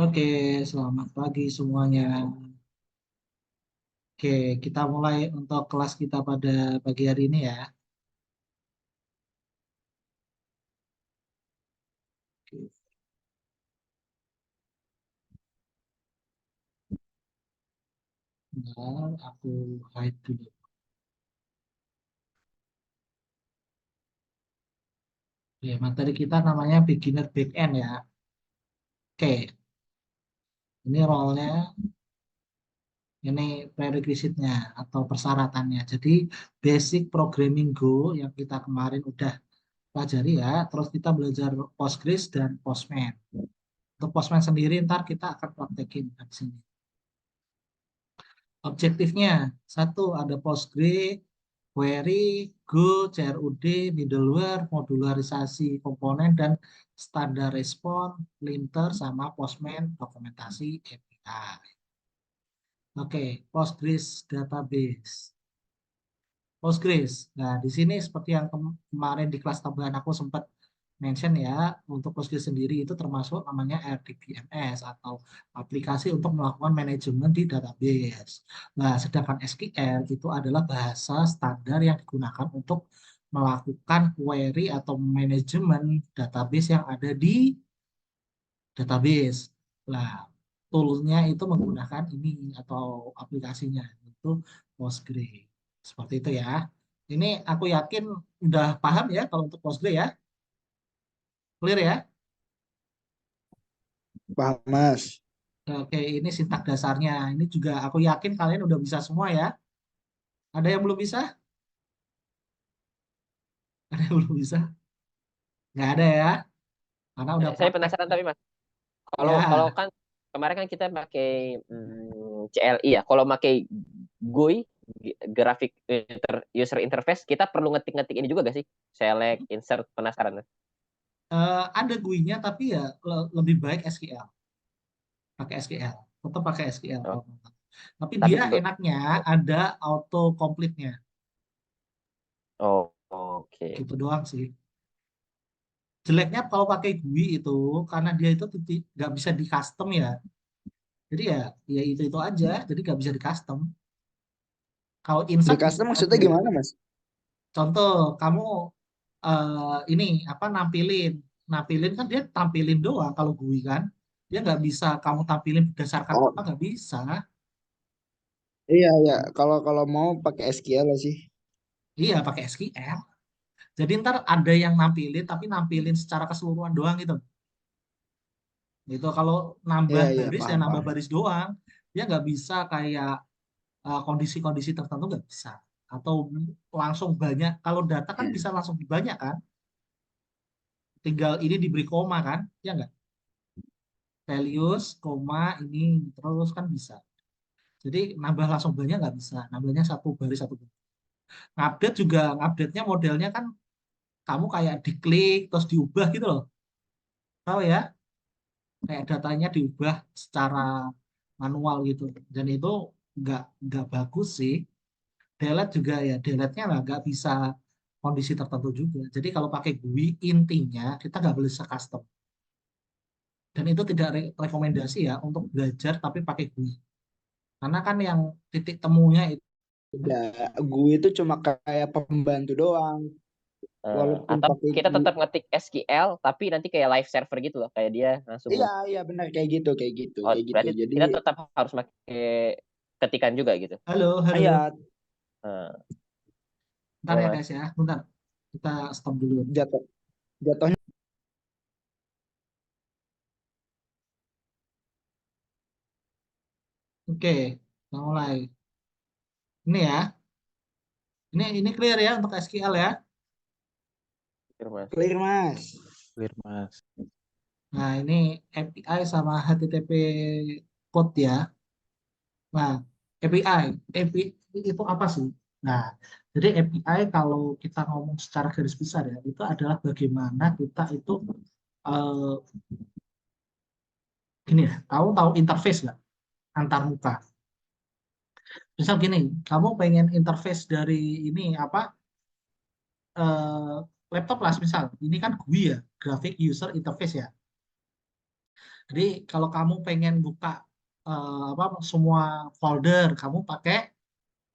Oke, selamat pagi semuanya. Oke, kita mulai untuk kelas kita pada pagi hari ini ya. Oke, bentar, aku hide dulu. Oke, materi kita namanya beginner backend ya. Oke, ini role-nya, ini prerequisite-nya atau persyaratannya. Jadi basic programming Go yang kita kemarin udah pelajari ya. Terus kita belajar Postgres dan Postman. Untuk Postman sendiri ntar kita akan praktekin di sini. Objektifnya, satu ada Postgre, query, Go, CRUD, middleware, modularisasi komponen, dan standar respon, linter, sama Postman, dokumentasi API. Oke, Postgres database. Postgres. Nah, di sini seperti yang kemarin di kelas tambahan aku sempat mention ya, untuk Postgres sendiri itu termasuk namanya RDBMS atau aplikasi untuk melakukan manajemen di database. Nah, sedangkan SQL itu adalah bahasa standar yang digunakan untuk melakukan query atau manajemen database yang ada di database. Nah, toolnya itu menggunakan ini atau aplikasinya itu Postgres. Seperti itu ya. Ini aku yakin udah paham ya kalau untuk Postgres ya. Clear ya? Paham, Mas. Oke, ini sintak dasarnya. Ini juga aku yakin kalian udah bisa semua ya. Ada yang belum bisa? Ada yang belum bisa? Nggak ada ya. Karena udah Saya praktek. penasaran tapi Mas, kalau Ya, kan kemarin kan kita pakai CLI ya. Kalau pakai GUI, grafik user interface, kita perlu ngetik-ngetik ini juga gak sih? Select, insert, penasaran. ada GUI-nya tapi ya lebih baik SQL. Pakai SQL. Tetap pakai SQL. Oh, Tapi tapi dia enaknya ada auto complete-nya. oh, oke. Gitu doang sih. Jeleknya kalau pakai GUI itu karena dia itu nggak bisa di custom ya. Jadi ya itu aja. Jadi nggak bisa di custom. Kalau Di insert bisa custom maksudnya aja. gimana, Mas? Contoh kamu ini apa nampilin kan dia tampilin doang kalau GUI kan. Dia nggak bisa kamu tampilin berdasarkan Oh, apa nggak bisa. iya, iya. Kalau mau pakai SQL sih. Iya pakai SQL. Jadi ntar ada yang nampilin tapi nampilin secara keseluruhan doang gitu. Gitu kalau nambah Iya, iya, baris ya paham, nambah paham. baris doang. Dia nggak bisa kayak kondisi-kondisi tertentu nggak bisa atau langsung banyak kalau data kan Iya. bisa langsung banyak kan tinggal ini diberi koma kan ya nggak values koma ini terus kan bisa jadi nambah langsung banyak nggak bisa nambahnya satu baris satu baris. Ngupdate juga ngupdate-nya modelnya kan kamu kayak diklik terus diubah gitu loh tahu ya kayak datanya diubah secara manual gitu dan itu nggak bagus sih. Delete juga ya, delete-nya lah nggak bisa kondisi tertentu juga. Jadi kalau pakai GUI, intinya kita nggak boleh custom. Dan itu tidak rekomendasi ya untuk belajar tapi pakai GUI. Karena kan yang titik temunya itu, Udah, gue itu cuma kayak pembantu doang. Walaupun Atau pakai kita gue. tetap ngetik SQL, tapi nanti kayak live server gitu loh, kayak dia langsung. Iya, iya, benar kayak gitu, kayak gitu, Oh, kayak gitu. berarti Jadi, kita tetap harus pakai ketikan juga gitu. halo, halo, ayat Nah, bentar ya ya Mas. guys ya, bentar. Kita stop dulu. jatuh jatuhnya. Oke, kita mulai. Ini ya, ini clear ya untuk SQL ya. Gitu, Mas. Clear, Mas. Clear, Mas. Nah, ini API sama HTTP code ya. Nah, API itu apa sih? Nah, jadi API kalau kita ngomong secara garis besar ya, itu adalah bagaimana kita itu eh, gini ya, kamu tahu interface nggak antar muka? Misal gini, kamu pengen interface dari ini apa laptop lah misal, ini kan GUI ya, graphic user interface ya. Jadi kalau kamu pengen buka apa semua folder, kamu pakai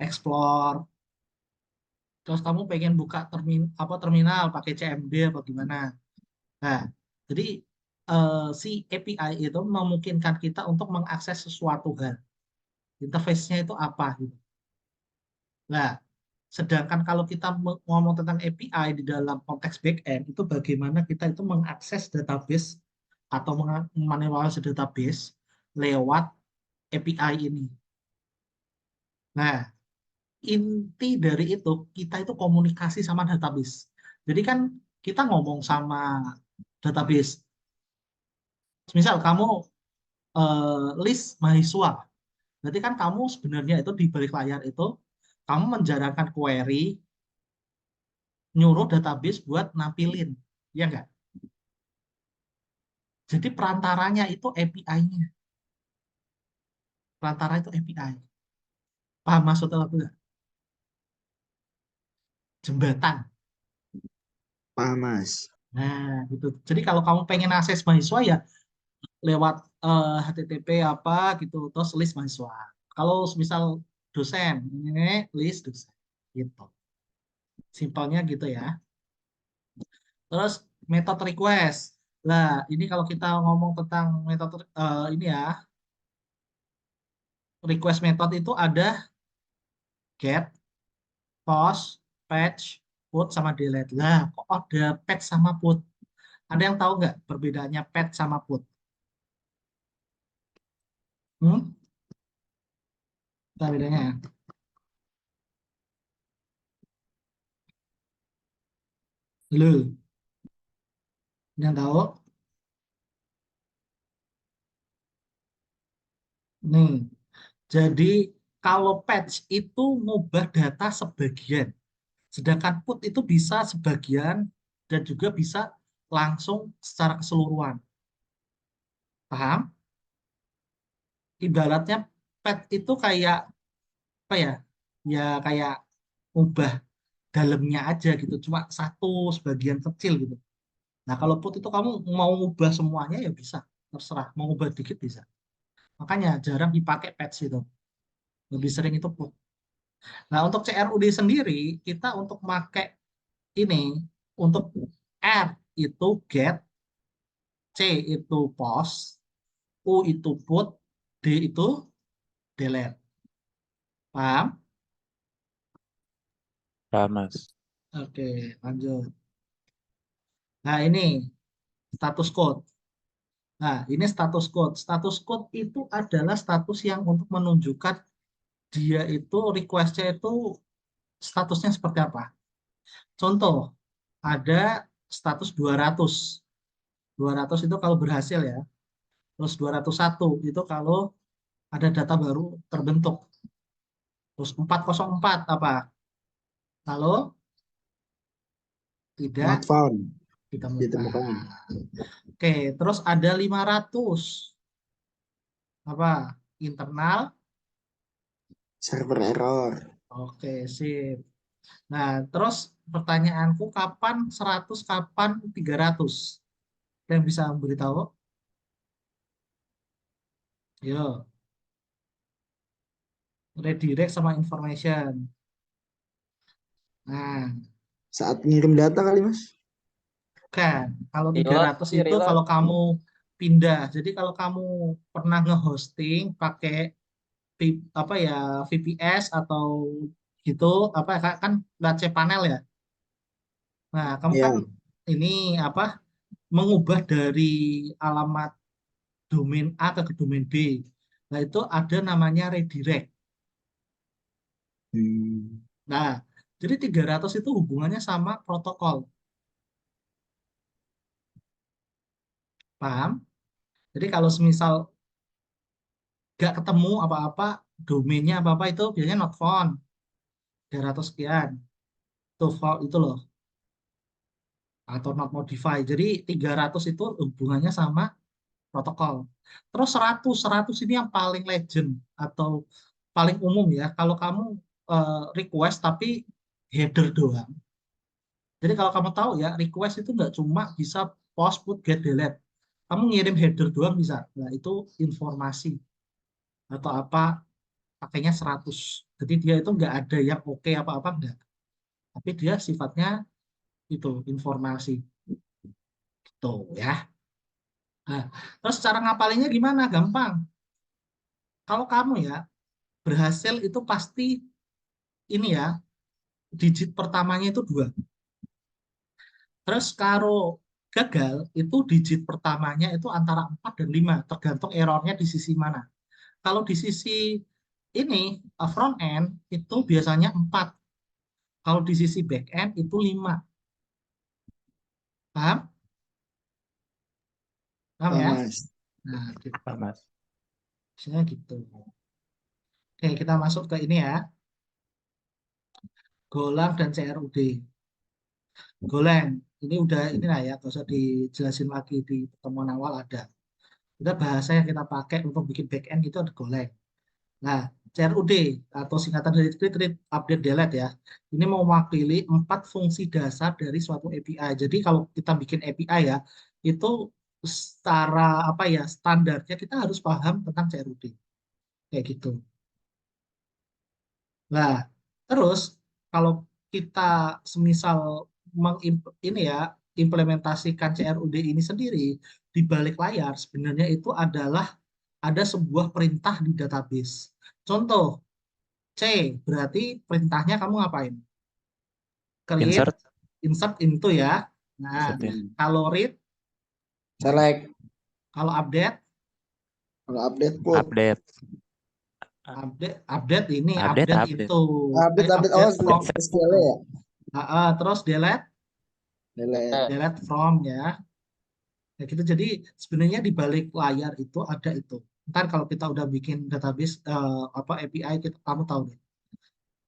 explore. Terus kamu pengen buka terminal pakai CMD apa gimana. Nah, jadi si API itu memungkinkan kita untuk mengakses sesuatu hal. Interface-nya itu apa gitu. Nah, sedangkan kalau kita ngomong tentang API di dalam konteks backend, itu bagaimana kita itu mengakses database atau memanipulasi database lewat API ini. Nah, inti dari itu, kita itu komunikasi sama database. Jadi kan kita ngomong sama database. Misal kamu list mahasiswa, berarti kan kamu sebenarnya itu di balik layar itu, kamu menjalankan query, nyuruh database buat nampilin, ya nggak? Jadi perantaranya itu API-nya. Perantara itu API. Paham maksudnya aku nggak? Jembatan. Paham, Mas. Nah, gitu. Jadi kalau kamu pengen akses mahasiswa ya lewat HTTP apa gitu, terus list mahasiswa. Kalau misal dosen, ini list dosen. Gitu. Simpelnya gitu ya. Terus method request. Nah, ini kalau kita ngomong tentang metode ini ya, request method itu ada get, post, fetch, put sama delete. Lah, kok ada fetch sama put? Ada yang tahu nggak perbedaannya fetch sama put? Hmm? Apa bedanya ya? Lu yang tahu? Nih, jadi kalau patch itu ngubah data sebagian, sedangkan put itu bisa sebagian dan juga bisa langsung secara keseluruhan. Paham? Ibaratnya patch itu kayak apa ya? Ya kayak ngubah dalamnya aja gitu, cuma satu sebagian kecil gitu. Nah, kalau put itu kamu mau ngubah semuanya ya bisa, terserah. Mau ngubah dikit bisa. Makanya jarang dipakai patch itu. Lebih sering itu put. Nah, untuk CRUD sendiri, kita untuk pakai ini, untuk R itu get, C itu post, U itu put, D itu delete. Paham? Paham, Mas. Oke, lanjut. Nah, ini status code. Nah, ini status code. Status code itu adalah status yang untuk menunjukkan dia itu request-nya itu statusnya seperti apa. Contoh, ada status 200. 200 itu kalau berhasil ya. Terus 201 itu kalau ada data baru terbentuk. Terus 404 apa? Kalau tidak Not found. ditemukan. Ditemukan. Oke, terus ada 500 apa? Internal. Server error. Oke, sip. Nah, terus pertanyaanku kapan 100, kapan 300? Yang bisa memberitahu? Yo, redirect sama information. Nah, Saat ngirim data kali, Mas. kan kalau Reload 300 sih, itu reload. kalau kamu pindah. Jadi kalau kamu pernah nge-hosting pakai apa ya VPS atau gitu apa kan lewat cPanel ya. Nah, kamu Ya. kan ini apa mengubah dari alamat domain A ke domain B. Nah, itu ada namanya redirect. Hmm. Nah, jadi 300 itu hubungannya sama protokol. Paham? Jadi kalau semisal nggak ketemu apa-apa, domainnya apa-apa itu biasanya not found. 300 sekian. Itu itu loh. Atau not modify. Jadi 300 itu hubungannya sama protokol. Terus 100, 100 ini yang paling legend atau paling umum ya. Kalau kamu request tapi header doang. Jadi kalau kamu tahu ya, request itu nggak cuma bisa post, put, get, delete. Kamu ngirim header doang bisa. Nah, itu informasi atau apa pakainya 100. Jadi dia itu nggak ada yang oke apa-apa enggak. Tapi dia sifatnya itu informasi. Tuh ya. Nah, terus cara ngapalinnya gimana? Gampang. Kalau kamu ya berhasil itu pasti ini ya, digit pertamanya itu 2. Terus kalau gagal itu digit pertamanya itu antara 4 dan 5, tergantung errornya di sisi mana. Kalau di sisi ini front end itu biasanya 4. Kalau di sisi back end itu 5. Paham? Paham Paham, ya? Mas. Nah, gitu. Pak Mas. Biasanya gitu. Oke, kita masuk ke ini ya. Golang dan CRUD. Golang, ini udah ini lah ya, gak usah dijelasin lagi di pertemuan awal ada. Kita bahasa yang kita pakai untuk bikin back end itu ada Golang. Nah, CRUD atau singkatan dari Create, Read, Update, Delete ya. Ini mewakili 4 fungsi dasar dari suatu API. Jadi kalau kita bikin API ya, itu secara apa ya standarnya kita harus paham tentang CRUD kayak gitu. Nah, terus kalau kita semisal ini ya implementasikan CRUD ini sendiri di balik layar sebenarnya itu adalah ada sebuah perintah di database. Contoh C, berarti perintahnya kamu ngapain? Create, Insert, insert into ya. Nah, insert ya. kalau read, Select. kalau update, Kalau update put. Update, update ini, update, update update. into, Update update. Oh, update from, SQL ya. terus delete, Delete. delete from ya. Ya gitu. Jadi sebenarnya di balik layar itu ada itu. Ntar kalau kita udah bikin database apa API kita, kamu tahu deh.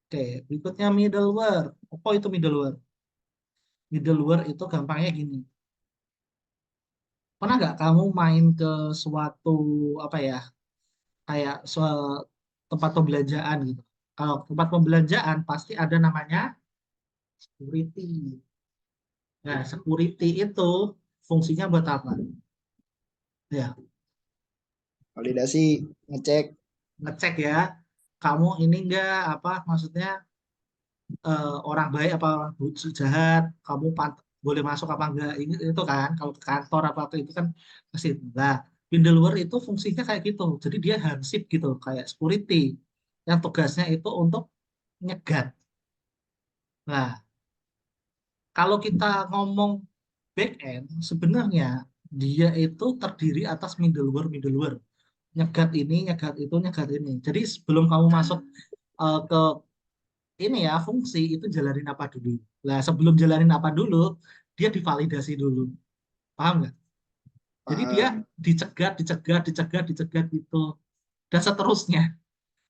Oke, berikutnya middleware. Apa itu middleware? Middleware itu gampangnya gini. Pernah nggak kamu main ke suatu apa ya kayak tempat pembelanjaan gitu? Kalau tempat pembelanjaan pasti ada namanya security. Nah, security itu fungsinya buat apa? Ya, Validasi. Ngecek. ngecek ya. Kamu ini enggak apa maksudnya orang baik apa orang jahat, kamu boleh masuk apa enggak ini itu kan kalau ke kantor apa apa itu kan pasti. Nah, middleware itu fungsinya kayak gitu. Jadi dia hansip gitu kayak security yang tugasnya itu untuk nyegat. Nah, kalau kita ngomong back end sebenarnya dia itu terdiri atas middleware nyegat ini nyegat itu nyegat ini. Jadi sebelum kamu masuk ke ini ya fungsi itu jalanin apa dulu. Nah, sebelum jalanin apa dulu, dia divalidasi dulu. Paham nggak? Jadi dia Paham. dicegat, dicegat, dicegat, dicegat gitu. Dan seterusnya.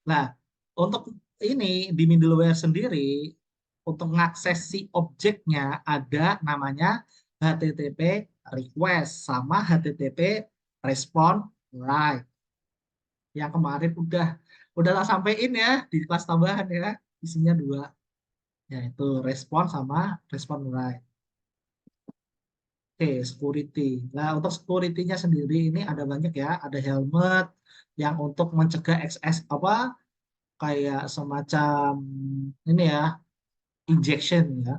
Nah, untuk ini di middleware sendiri, untuk mengakses si objeknya ada namanya HTTP request sama HTTP respond right. Yang kemarin udah tak sampein ya di kelas tambahan ya. Isinya 2, yaitu respon sama respon right. Oke, security. Nah, untuk security-nya sendiri ini ada banyak ya. Ada helmet yang untuk mencegah XS apa kayak semacam ini ya, injection ya.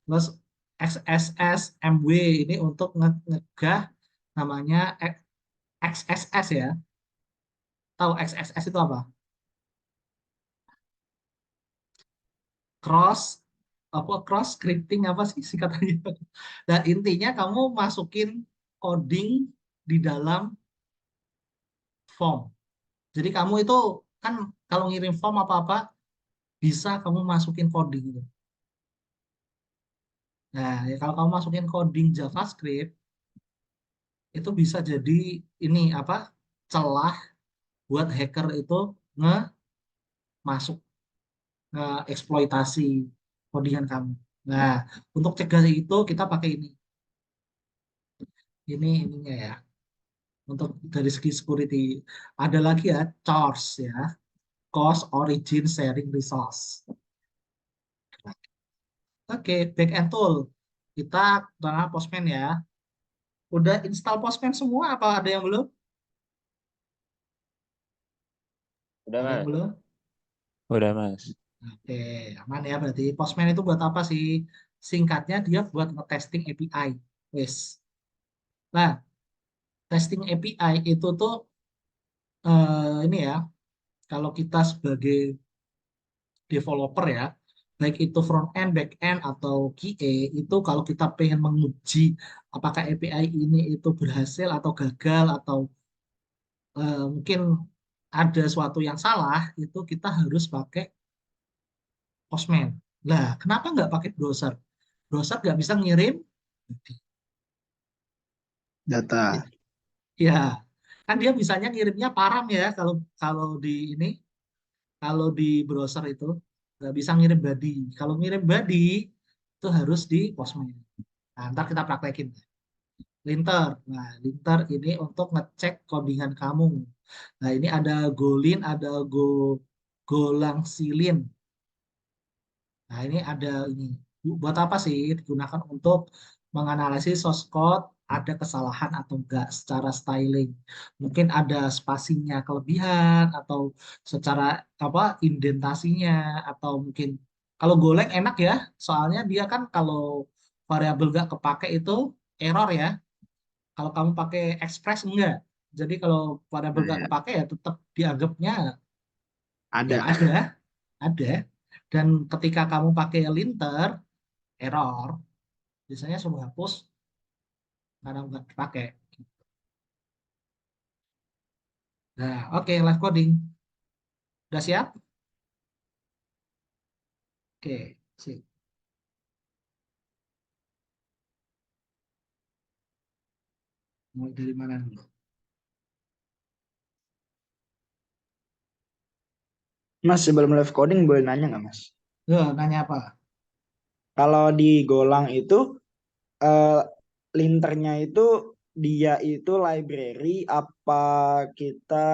Terus XSS MW ini untuk ngegah namanya XSS ya. Tahu XSS itu apa? Cross cross scripting apa sih singkatannya? Dan intinya kamu masukin coding di dalam form. Jadi kamu itu kan kalau ngirim form apa-apa bisa kamu masukin coding gitu. Nah, ya kalau kamu masukin coding JavaScript itu bisa jadi ini apa? Celah buat hacker itu masuk eksploitasi codingan kamu. Nah, untuk cegah itu kita pakai ini. Ini ininya ya. Untuk dari segi security ada lagi ya CORS ya. Cost Origin Sharing Resource. Oke, back end tool. Kita tengah Postman ya. Udah install Postman semua apa ada yang belum? Udah Ada yang mas. belum? Udah Mas. Oke, aman ya berarti. Postman itu buat apa sih? Singkatnya dia buat nge-testing API. Wes. Nah, testing API itu tuh ini ya, kalau kita sebagai developer ya, baik itu front end, back end atau QA, itu kalau kita pengen menguji apakah API ini itu berhasil atau gagal atau mungkin ada suatu yang salah, itu kita harus pakai Postman. Lah, kenapa nggak pakai browser? Browser nggak bisa ngirim. Data. Ya, kan dia bisanya ngirimnya param ya kalau kalau di ini kalau di browser itu nggak bisa ngirim body. Kalau ngirim body itu harus di Postman. Nah, ntar kita praktekin. Linter. Nah, linter ini untuk ngecek codingan kamu. Nah, ini ada Golin, ada Golang Silin. Nah, ini ada ini. Buat apa sih? Digunakan untuk menganalisis source code, ada kesalahan atau enggak secara styling. Mungkin ada spasinya kelebihan atau secara apa indentasinya atau mungkin kalau Golang enak ya, soalnya dia kan kalau variabel enggak kepake itu error ya. Kalau kamu pakai Express enggak. Jadi kalau variabel Nah, enggak ya. kepake ya tetap dianggapnya ya Ada. ada. Dan ketika kamu pakai linter, error, biasanya suruh hapus karena nggak dipakai. Nah, oke, live coding. Udah siap? Oke, sip. Mau dari mana dulu? Mas, sebelum live coding boleh nanya nggak Mas? Nanya apa? Kalau di Golang itu eh, linternya itu dia itu library apa kita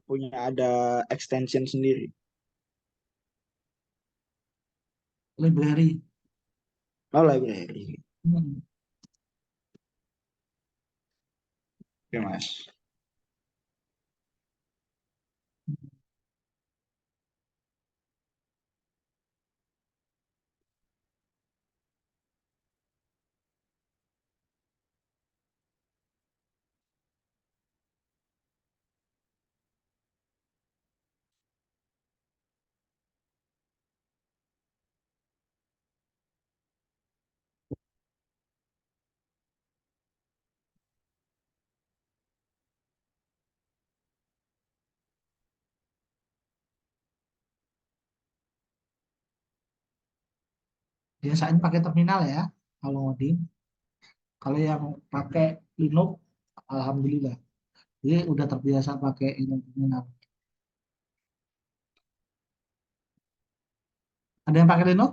punya ada extension sendiri? Library. Oh, library. Hmm. Oke, Mas. Biasanya pakai terminal ya, kalau ngoding. Kalau yang pakai Linux, alhamdulillah. Jadi udah terbiasa pakai ini terminal. Ada yang pakai Linux?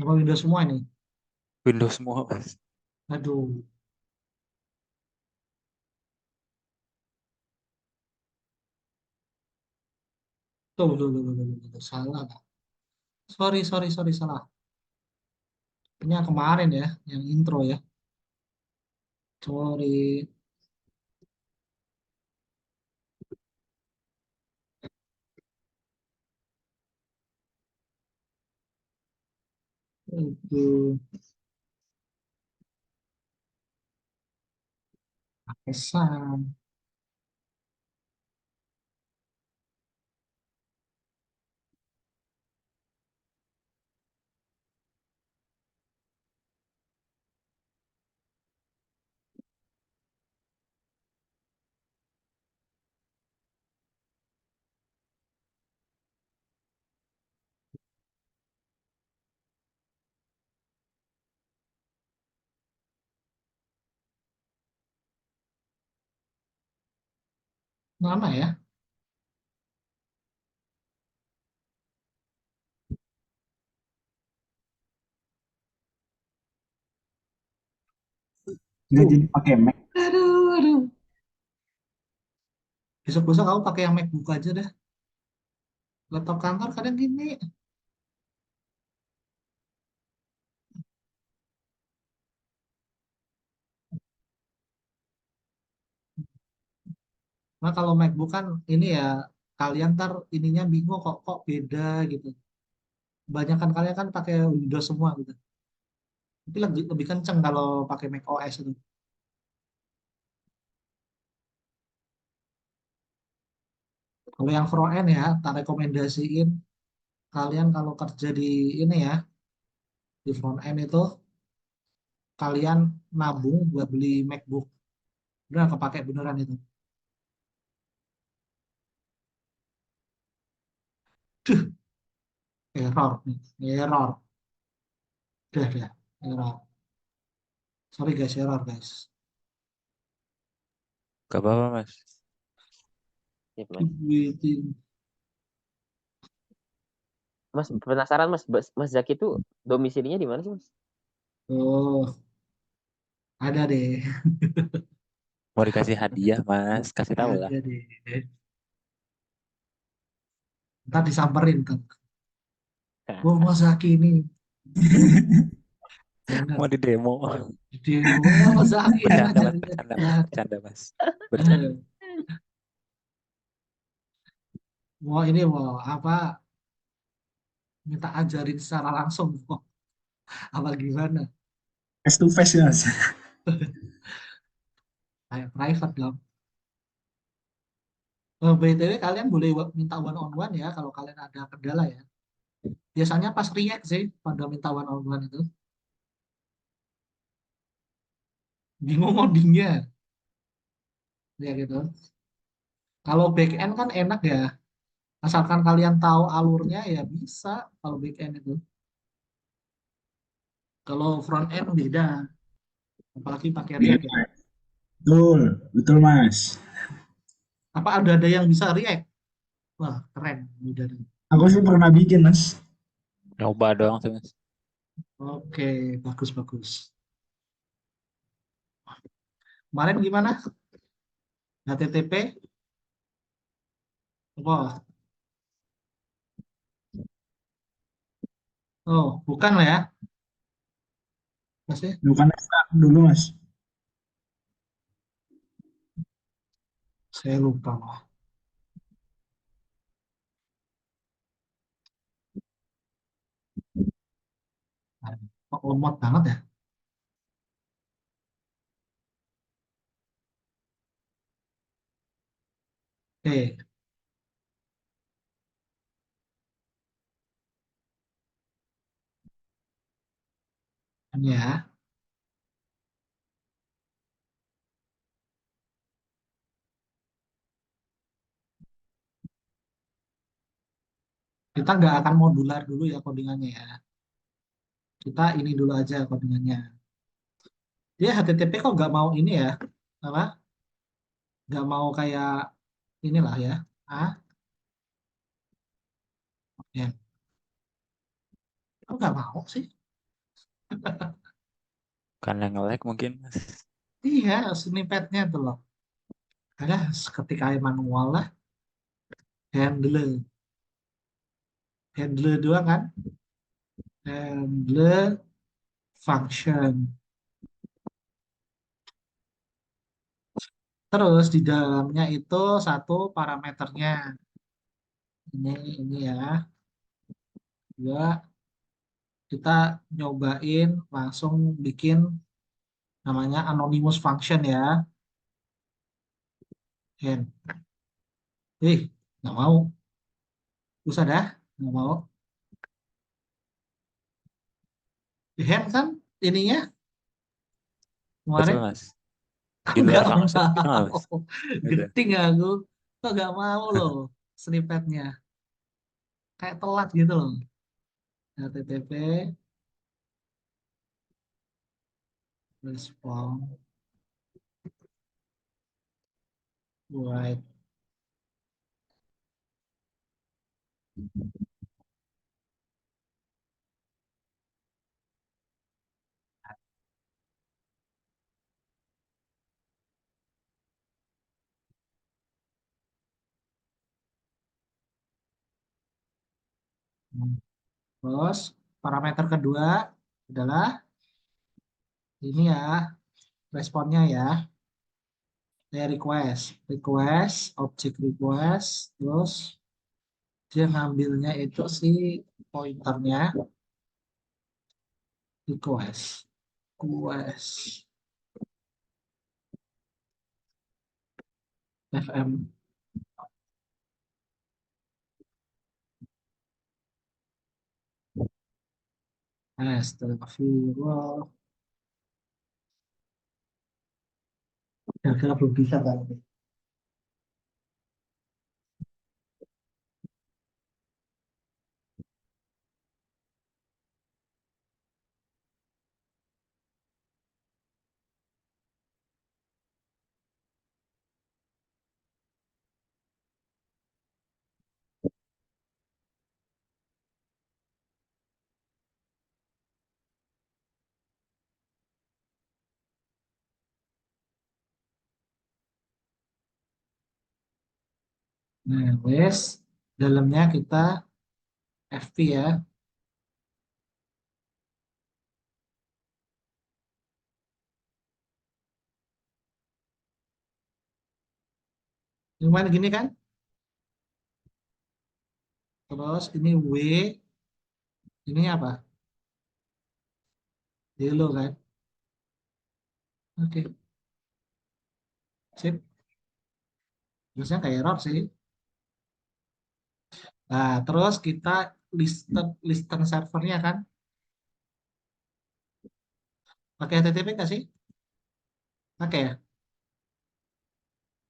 Apa Windows semua nih? Windows semua Mas. Aduh, tuh, salah. Sorry, salah. Ini yang kemarin ya, yang intro ya. Sorry. Itu pesan. Lama ya? Nggak jadi pakai Mac. Aduh. Besok-besok aku pakai yang MacBook aja deh. Laptop kantor kadang gini. Nah kalau MacBook kan ini ya kalian ntar ininya bingung kok beda gitu. Banyakan kalian kan pakai Windows semua gitu. Tapi lebih kenceng kalau pakai Mac OS itu. Kalau yang front end ya, tak rekomendasiin kalian kalau kerja di ini ya, di front end itu kalian nabung buat beli MacBook. Udah kepake beneran itu. Duh, error nih, error. Udah, error. Sorry guys, error guys. Gak apa-apa, Mas. Sip, Mas. Keep waiting. Mas penasaran Mas Zaki itu domisilinya di mana sih, Mas? Oh, ada deh, Mau dikasih hadiah, Mas. Kasih tahu lah. ada deh. Ntar disamperin kan. Oh, Mas Zaki ini. Jangan. Mau di demo. Di oh, Mas Zaki yang Bercanda, Mas. ngajarin. Bercanda, Mas. Bercanda, Mas. Bercanda. Mau ini mau apa? Minta ajarin secara langsung. Oh, apa gimana? Face to face ya, Mas. Kayak private dong. BTW kalian boleh minta one on one ya kalau kalian ada kendala ya. Biasanya pas react sih pada minta one on one itu. Bingung ngodingnya ya gitu. Kalau back end kan enak ya. Asalkan kalian tahu alurnya ya bisa kalau back end itu. Kalau front end beda. Apalagi pakai Iya, React ya. betul, betul Mas. Apa ada yang bisa React? Wah, keren. Udah deh. Aku sih pernah bikin Mas. Nyoba doang sih, Mas. Oke, bagus. Kemarin gimana? HTTP? Wah, oh, bukan lah ya. Mas ya? Bukan ekstrak dulu Mas. Saya lupa lah. Kok lemot banget ya? Oke, ini ya. Kita nggak akan modular dulu ya codingannya ya. Kita ini dulu aja codingannya. Dia HTTP kok nggak mau ini ya? Apa? Nggak mau kayak inilah ya. Ah, ya. Kok nggak mau sih? Karena nge-lag mungkin, Mas. Iya, snippetnya tuh loh. Ada ketika manual lah, handle. Handle doang kan? Handle function. Terus di dalamnya itu satu parameternya. Ini ya. Dua, kita nyobain langsung bikin namanya anonymous function ya. Hand. Nggak mau. Usah dah, nggak mau. Di hand kan ininya Betul, kemarin. Mas. Di luar Nggak function gitu nggak, mau. Mas? Gitu. Geting aku. Kok nggak mau loh snippetnya. Kayak telat gitu loh. HTTP respond write. Terus parameter kedua adalah ini ya responnya ya. Ya request, object request, terus dia ngambilnya itu si pointernya request fm. Astagfirullah. Kira-kira belum bisa kan? Nah, wes, dalamnya kita FP ya. Cuman gini kan? Terus ini W, ini apa? Hello kan? Oke, sip. Biasanya kayak error sih. Nah, terus kita listen servernya kan? Pakai HTTP nggak sih? Pakai ya?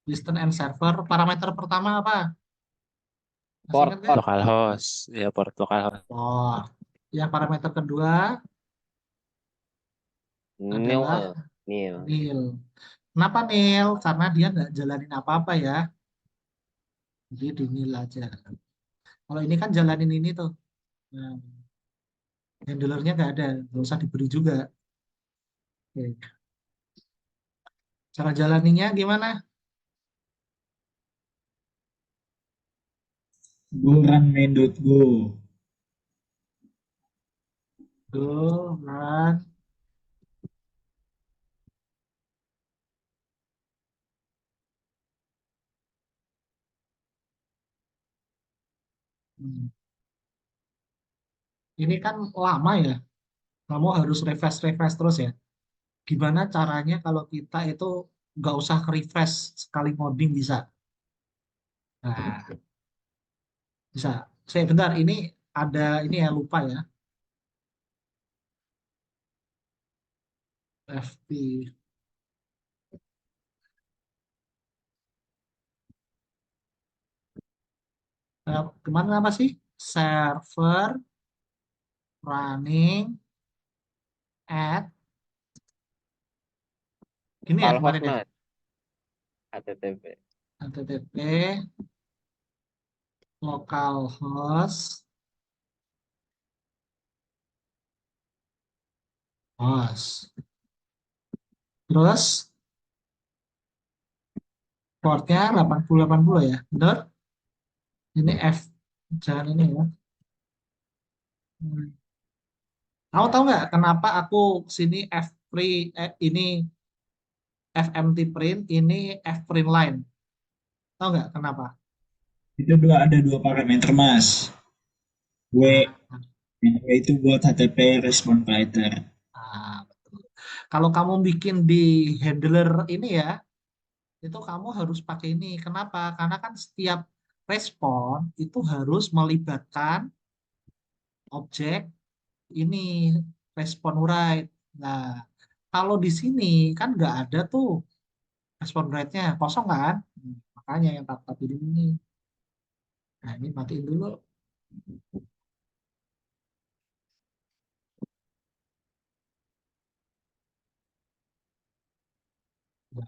Listen and server. Parameter pertama apa? Masih Port, ingat nggak? port, Localhost, ya port localhost. Oh, yang parameter kedua nil, adalah nil. nil. Kenapa nil? Karena dia nggak jalanin apa-apa ya. Jadi di nil aja. Kalau ini kan jalanin ini tuh. Nah, handlernya nggak ada. Nggak usah diberi juga. Oke. Cara jalaninya gimana? Go run main.go. Go, run. Hmm. Ini kan lama ya. Kamu harus refresh terus ya. Gimana caranya kalau kita itu nggak usah refresh sekali ngoding bisa? Nah, bisa. Saya bentar, ini ada ini ya lupa ya. FP. Kemana apa sih? Server running at gini ya Localhost kemarin ya. mah HTTP. HTTP localhost host. Terus portnya 8080 ya. Benar? Ini F. Jangan ini ya. Hmm. Kamu tahu nggak kenapa aku sini F free ini FMT print ini F print line? Tahu nggak kenapa? Itu ada dua parameter mas. W, Nah, yang W itu buat HTTP response writer. betul. Kalau kamu bikin di handler ini ya, itu kamu harus pakai ini. Kenapa? Karena kan setiap respon itu harus melibatkan objek ini respon write. Nah, kalau di sini kan nggak ada tuh respon write-nya, kosong kan? Makanya yang tak ini. Nah, ini matiin dulu. Nah,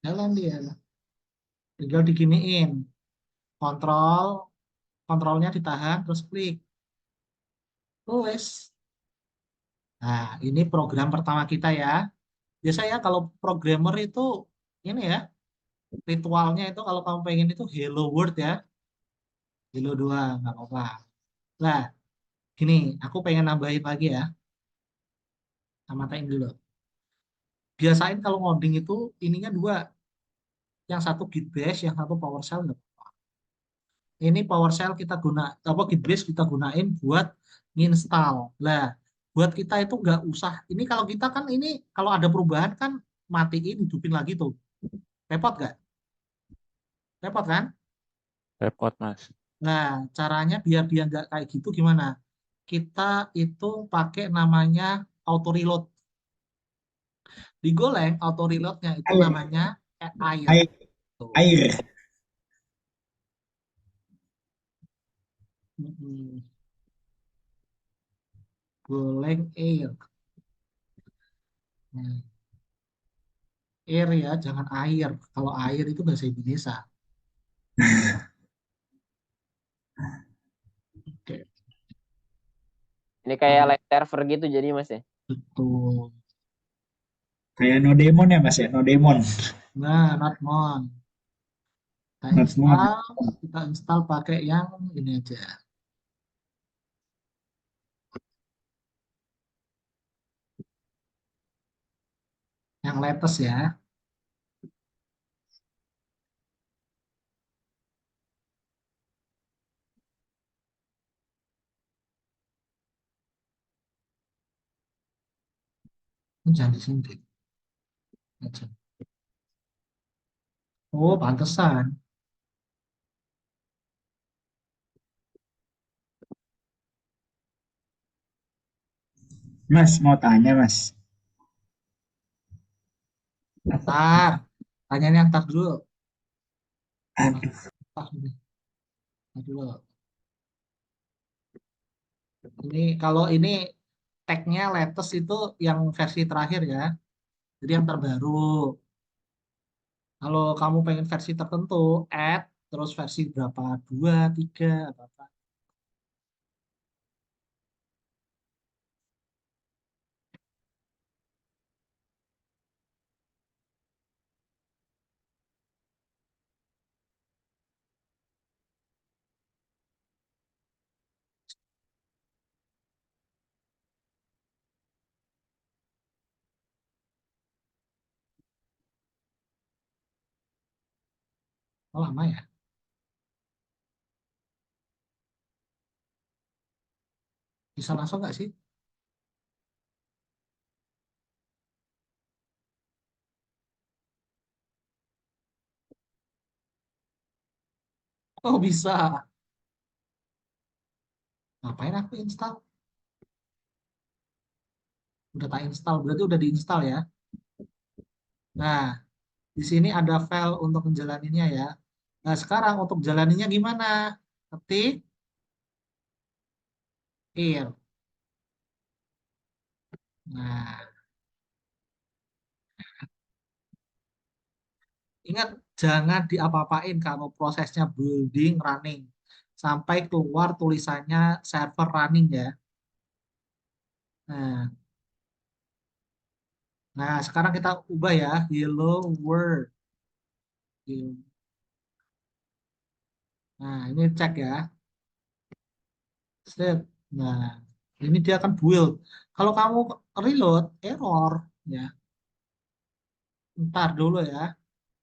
jalan dia. Tinggal diginiin. Kontrol, kontrolnya ditahan, terus klik. Tulis. Nah, ini program pertama kita ya. Biasanya kalau programmer itu ini ya, ritualnya itu kalau kamu pengen itu hello world ya. Hello doang, nggak apa-apa. Nah, gini, aku pengen nambahin lagi ya. Nah, matiin dulu. Biasain kalau ngoding itu ininya dua, yang satu Git Bash, yang satu PowerShell. Ini PowerShell kita guna apa Git Bash kita gunain buat install. Lah, buat kita itu nggak usah. Ini kalau kita kan ini kalau ada perubahan kan matiin, hidupin lagi tuh. Repot nggak? Repot kan? Repot, Mas. Nah, caranya biar dia nggak kayak gitu gimana? Kita itu pakai namanya auto reload. Di Golang auto reloadnya itu Air, namanya air. air, Tuh. air. Mm-mm. Golang air. Nah, air ya, jangan air. Kalau air itu bahasa Indonesia. Oke, Ini kayak live server gitu jadi Mas ya. betul. Kayak no demon ya Mas ya, no demon. Nah, Notmon. Kita Not mon. install, kita install pakai yang ini aja. Yang latest ya. Ini jangan di sini deh. Aja. Oh, pantesan. Mas mau tanya Mas. Ntar, tanyanya ntar dulu. Aduh, Ntar dulu. Ntar dulu. Ini kalau ini tagnya latest itu yang versi terakhir ya. Jadi yang terbaru. Kalau kamu pengen versi tertentu, add terus versi berapa? Dua, tiga, apa apa. Oh, lama ya? Bisa langsung nggak sih? Oh, bisa. Ngapain aku install? Udah tak install, berarti udah diinstal ya. Nah, di sini ada file untuk menjalaninya ya. Nah, sekarang untuk jalaninya gimana? Ketik ir. Nah, ingat jangan diapa-apain kalau prosesnya building running sampai keluar tulisannya server running ya. Nah, nah sekarang kita ubah ya hello world. Nah, ini cek ya. Set. Nah, ini dia akan build. Kalau kamu reload error ya. Ntar dulu ya,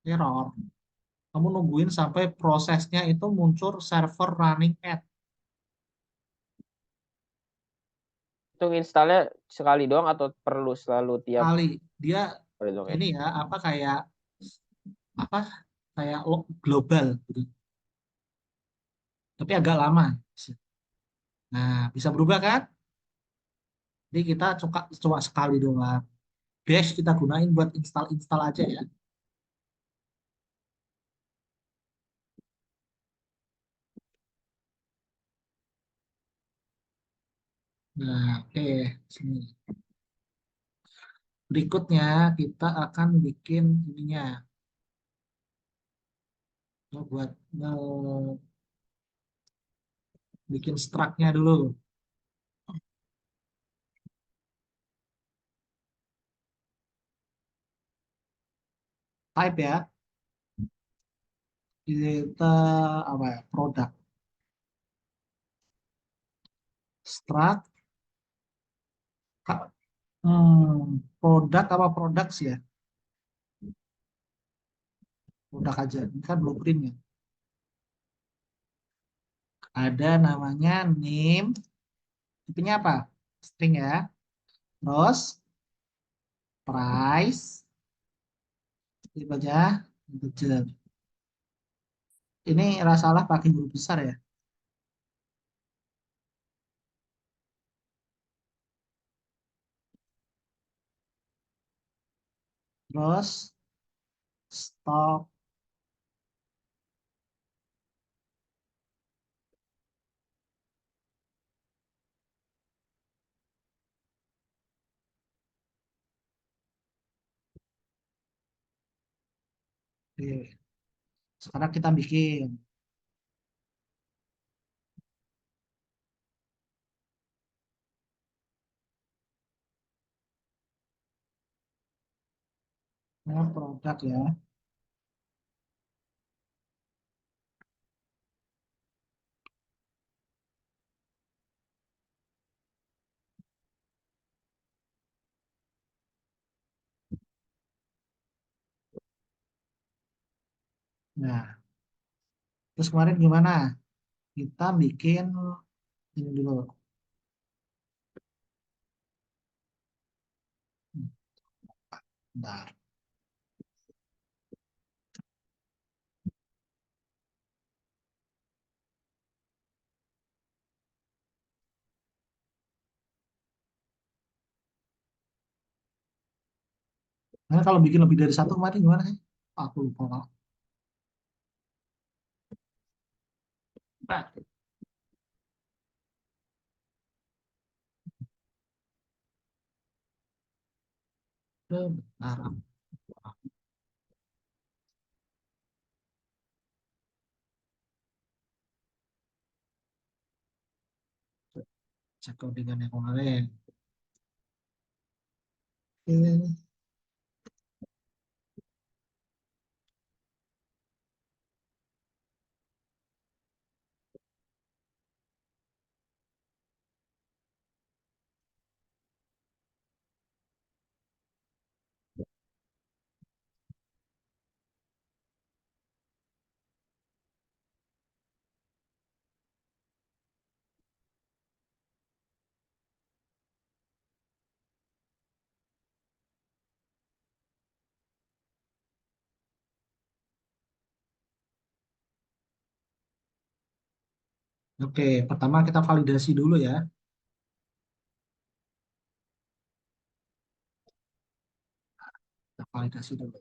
error. Kamu nungguin sampai prosesnya itu muncul server running at Itu installnya sekali doang atau perlu selalu tiap kali. Dia kali doang ya? ini ya, apa kayak apa kayak global gitu. Tapi agak lama. Nah, bisa berubah kan? Jadi kita coba sekali doang. Bash kita gunain buat install aja ya. Nah, oke. Sini. Berikutnya kita akan bikin ininya. Buat bikin struct-nya dulu. Type ya. Kita apa ya? Produk. Struct Produk apa produk sih ya? Produk aja. Ini kan blueprintnya. Ada namanya name. Tipenya apa? String ya. Terus price. Tip aja. Integer. Ini salah pakai huruf besar ya. Terus stop. Oke. Sekarang kita bikin. Nah, produk ya. Nah, terus kemarin gimana? Kita bikin ini dulu. Bentar. Nah, kalau bikin lebih dari satu kemarin gimana sih? Aku lupa Pak. Nah, bentar. Cek codingan yang kemarin. Oke. Oke, pertama kita validasi dulu ya. Kita validasi dulu.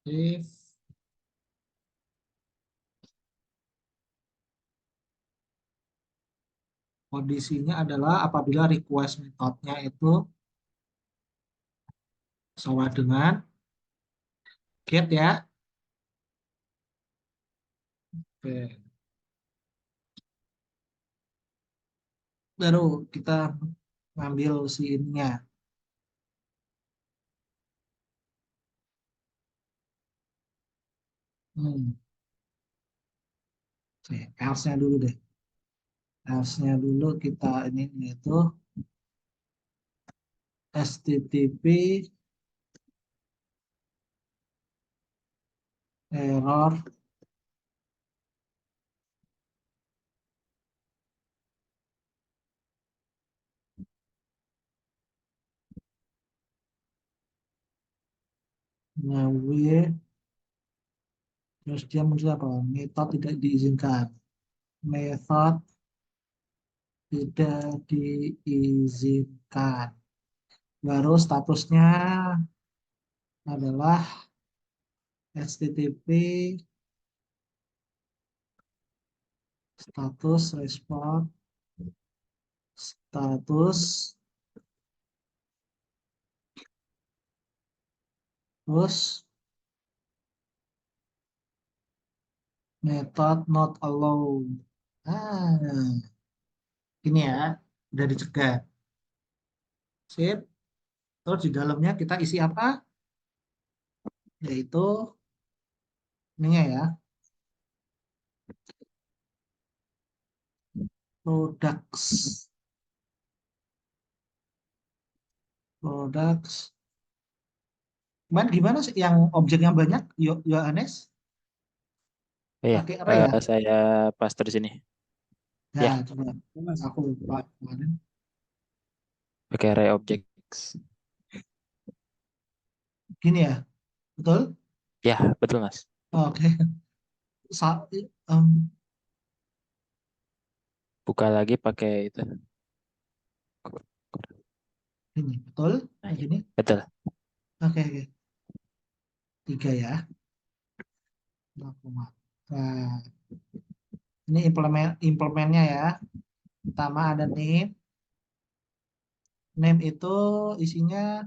If kondisinya adalah apabila request methodenya itu sama dengan get ya. Oke. Baru kita ngambil si ininya. Hmm. Oke, else-nya dulu deh. Else-nya dulu kita ini yaitu HTTP error with terus dia muncul apa? Metode tidak diizinkan. Method tidak diizinkan. Baru statusnya adalah HTTP status respon status terus method not allowed. Ah, ini ya udah dicegah. Sip. Terus di dalamnya kita isi apa? Yaitu ininya ya. Products. Products. Gimana sih yang objeknya banyak? Yohanes Iya, pakai array ya? saya paste di sini. Ya, Ya, coba. Mas. Aku lupa kemarin. pakai array objects. Gini ya, betul? Ya, betul Mas. Oke. Em, Buka lagi pakai itu. Gini, betul? Nah, Yang ya. gini? Betul. Oke, oke. 3 ya. 0, nah, ini implementnya ya. Pertama ada name. Name itu isinya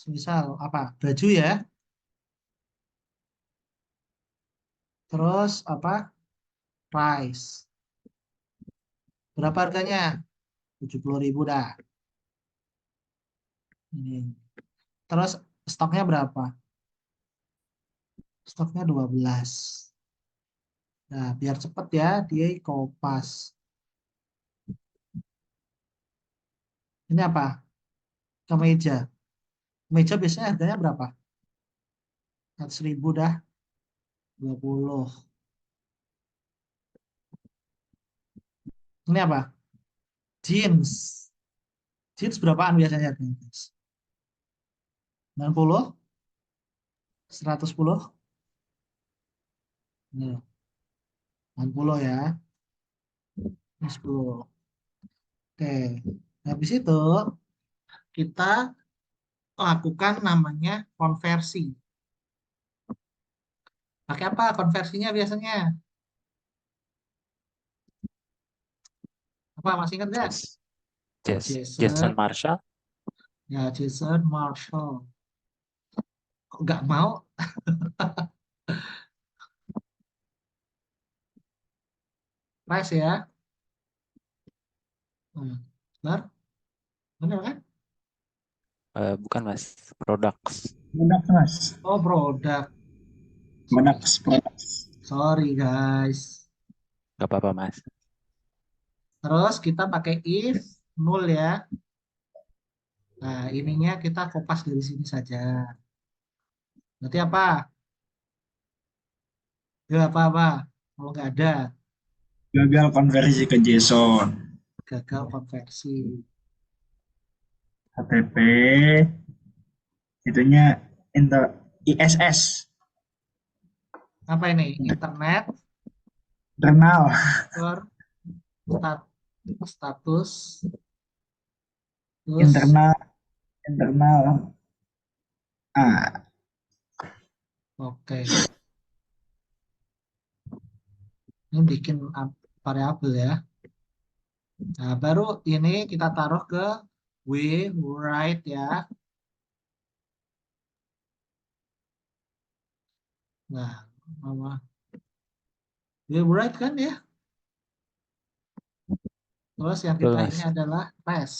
misal apa? Baju ya. Terus apa? Price. Berapa harganya? 70.000 dah. Ini. Terus stoknya berapa? Stoknya 12. Nah, biar cepet ya, dia kopas. Ini apa? Kemeja. Kemeja biasanya harganya berapa? 100.000 dah. 20. Ini apa? Jeans. Jeans berapaan biasanya harganya, guys? 90? 110? Ini 60 ya. Ini 10. Oke. Habis itu kita lakukan namanya konversi. Pakai apa konversinya biasanya? Apa masih ingat nggak? Jason Jason. Marshall. Ya, Jason Marshall. Kok nggak mau? Price ya. Benar? Benar kan? Bukan Mas. Products. Produk mas. Oh, produk. Produk, produk. Sorry, guys. Gak apa-apa Mas. Terus kita pakai if null ya. Nah, ininya kita kopas dari sini saja. Berarti apa? Ya, apa-apa. Kalau nggak ada, Gagal konversi ke JSON. gagal konversi. HTTP itunya ISS Apa ini? Internet internal per stat- status. Terus, internal internal ah oke. Ini bikin variabel ya. Nah, baru ini kita taruh ke w write ya. Nah, nama w write kan ya. Terus yang Betul kita Mas. ini adalah res.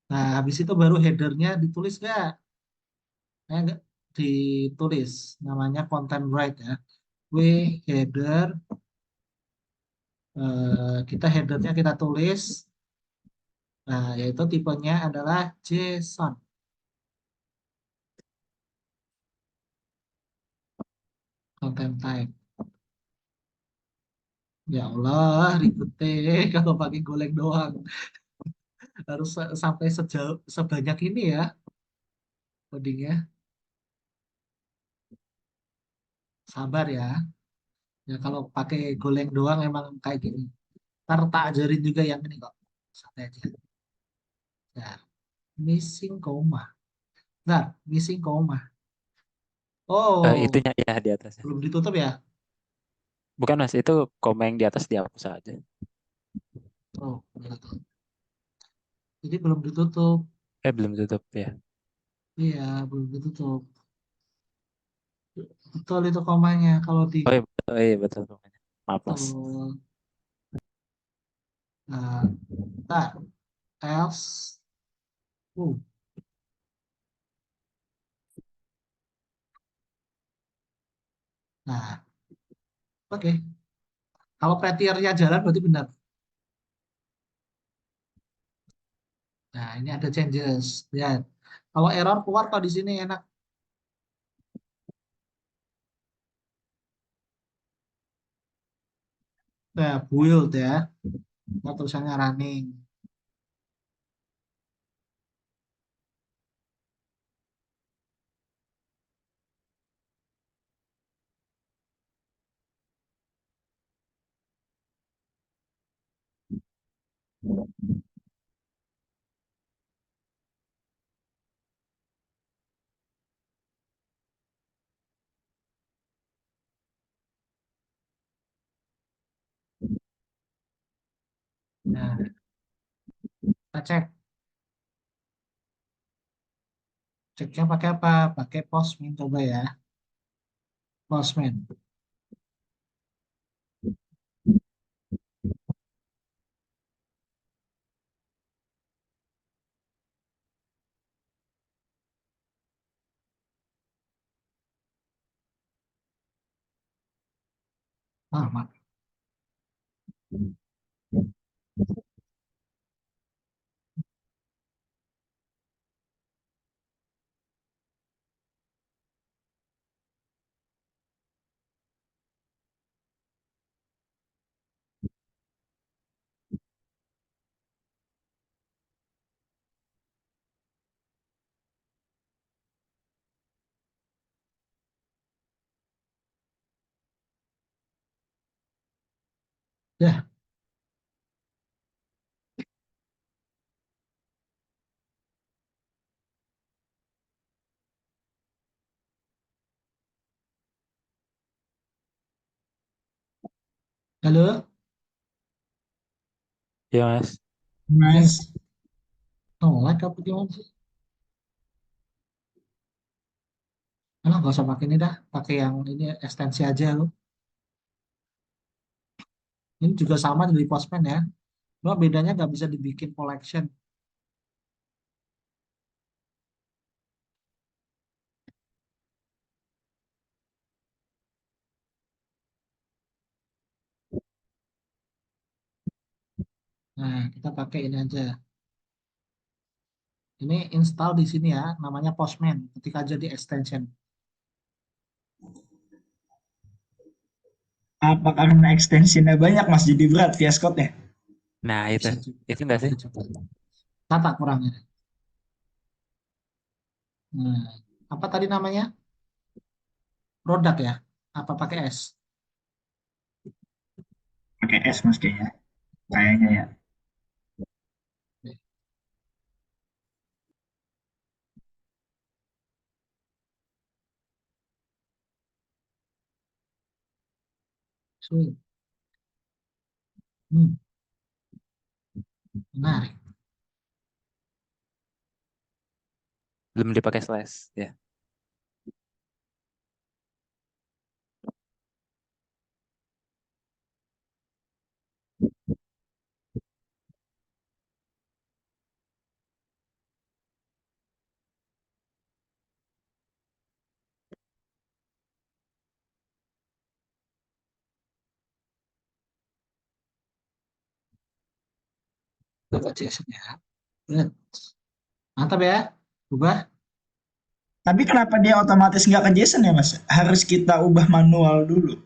Nah, habis itu baru headernya ditulis nggak? Nggak ditulis. Namanya content write ya. W header. Kita headernya kita tulis. Nah, yaitu tipenya adalah JSON. Content type. Ya Allah, ribet kalau pakai golek doang. Harus sampai sejauh sebanyak ini ya codingnya. Sabar ya. Ya kalau pakai golek doang emang kayak gini. Ntar tak ajarin juga yang ini kok. Santai aja. Ya, missing comma. Nah, missing comma. Oh, Itunya ya di atas. belum ditutup ya? Bukan Mas, itu komen yang di atas dihapus aja. Oh, betul. Jadi belum ditutup. Belum tutup ya. Iya, belum ditutup. Betul itu komanya. Kalau di Oh iya betul komennya. Maaf Mas. betul. Nah, ntar else. Uh, Nah, oke. Kalau kriteria jalan berarti benar. ini ada changes. Lihat. Kalau error keluar kok di sini enak. Nah, build ya. Nah, tulisannya running. Nah, kita cek. Ceknya pakai apa? Pakai Postman coba ya. Postman. Sama. Ya, halo. Ya Mas. Ini Mas, nolak apa gimana sih? Nah, nggak usah pakai ini dah. Pakai yang ini ekstensi aja lo. Ini juga sama dari Postman ya. Cuma bedanya nggak bisa dibikin collection. Nah, kita pakai ini aja. Ini install di sini ya, namanya Postman. Ketik aja di extension. apa karena ekstensinya banyak Mas jadi berat VS Code-nya? Nah itu. Bisa juga. Itu enggak sih? Bisa juga. Kata kurangnya. Nah, apa tadi namanya? Produk ya? Apa pakai S? Pakai S Mas kayaknya. Kayaknya ya. Oke. Sweet. Hmm, menarik. Belum dipakai slash. Ya. Baca JSON ya. Good. Mantap ya. Ubah Tapi kenapa dia otomatis nggak ke JSON ya Mas? Harus kita ubah manual dulu.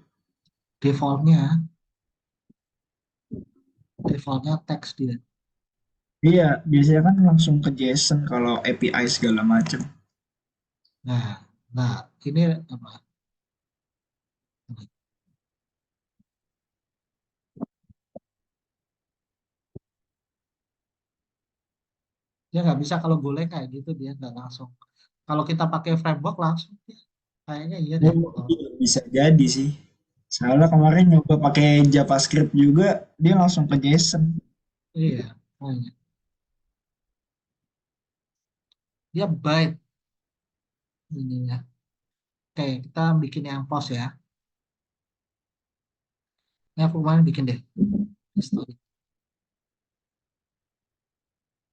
defaultnya. Defaultnya teks dia. Iya, biasanya kan langsung ke JSON kalau API segala macam. Nah, nah ini apa? Dia nggak bisa kalau goleng kayak gitu dia nggak langsung. Kalau kita pakai framework langsung dia. Kayaknya iya deh. Oh, Oh, iya, bisa jadi sih. Soalnya kemarin nyoba pakai JavaScript juga, dia langsung ke JSON. iya. Kayaknya. Dia byte ininya. Oke, kita bikin yang post ya. Ini aku kemarin bikin deh. Story.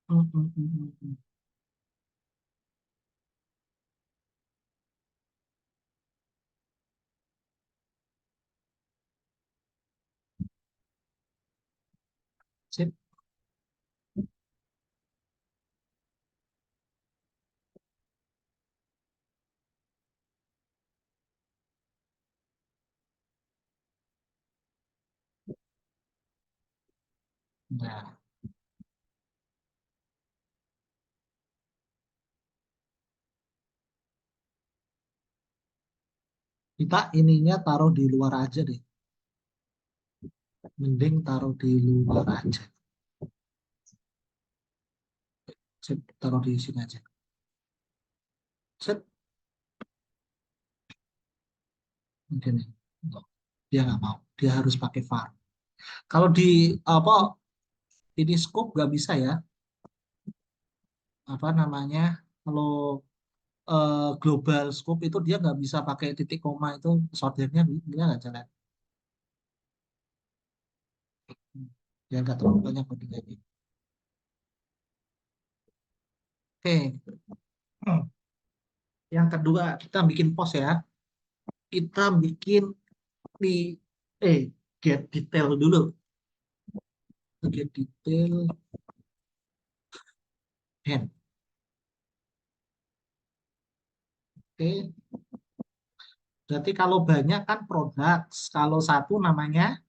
Hmm, hmm, hmm, hmm, hmm. Sip. Nah, kita ininya taruh di luar aja deh. Mending taruh di luar aja. Set, taruh di sini aja. Set, mungkin nih. Dia nggak mau. Dia harus pakai var. Kalau di apa ini scope nggak bisa ya. Apa namanya? Kalau global scope itu dia nggak bisa pakai titik koma itu sortirnya dia nggak jalan. Dia nggak terlalu banyak coding kayak gitu. Oke. Yang kedua kita bikin post ya. Kita bikin di eh get detail dulu. Get detail hand. Oke. Berarti kalau banyak kan produk. Kalau satu namanya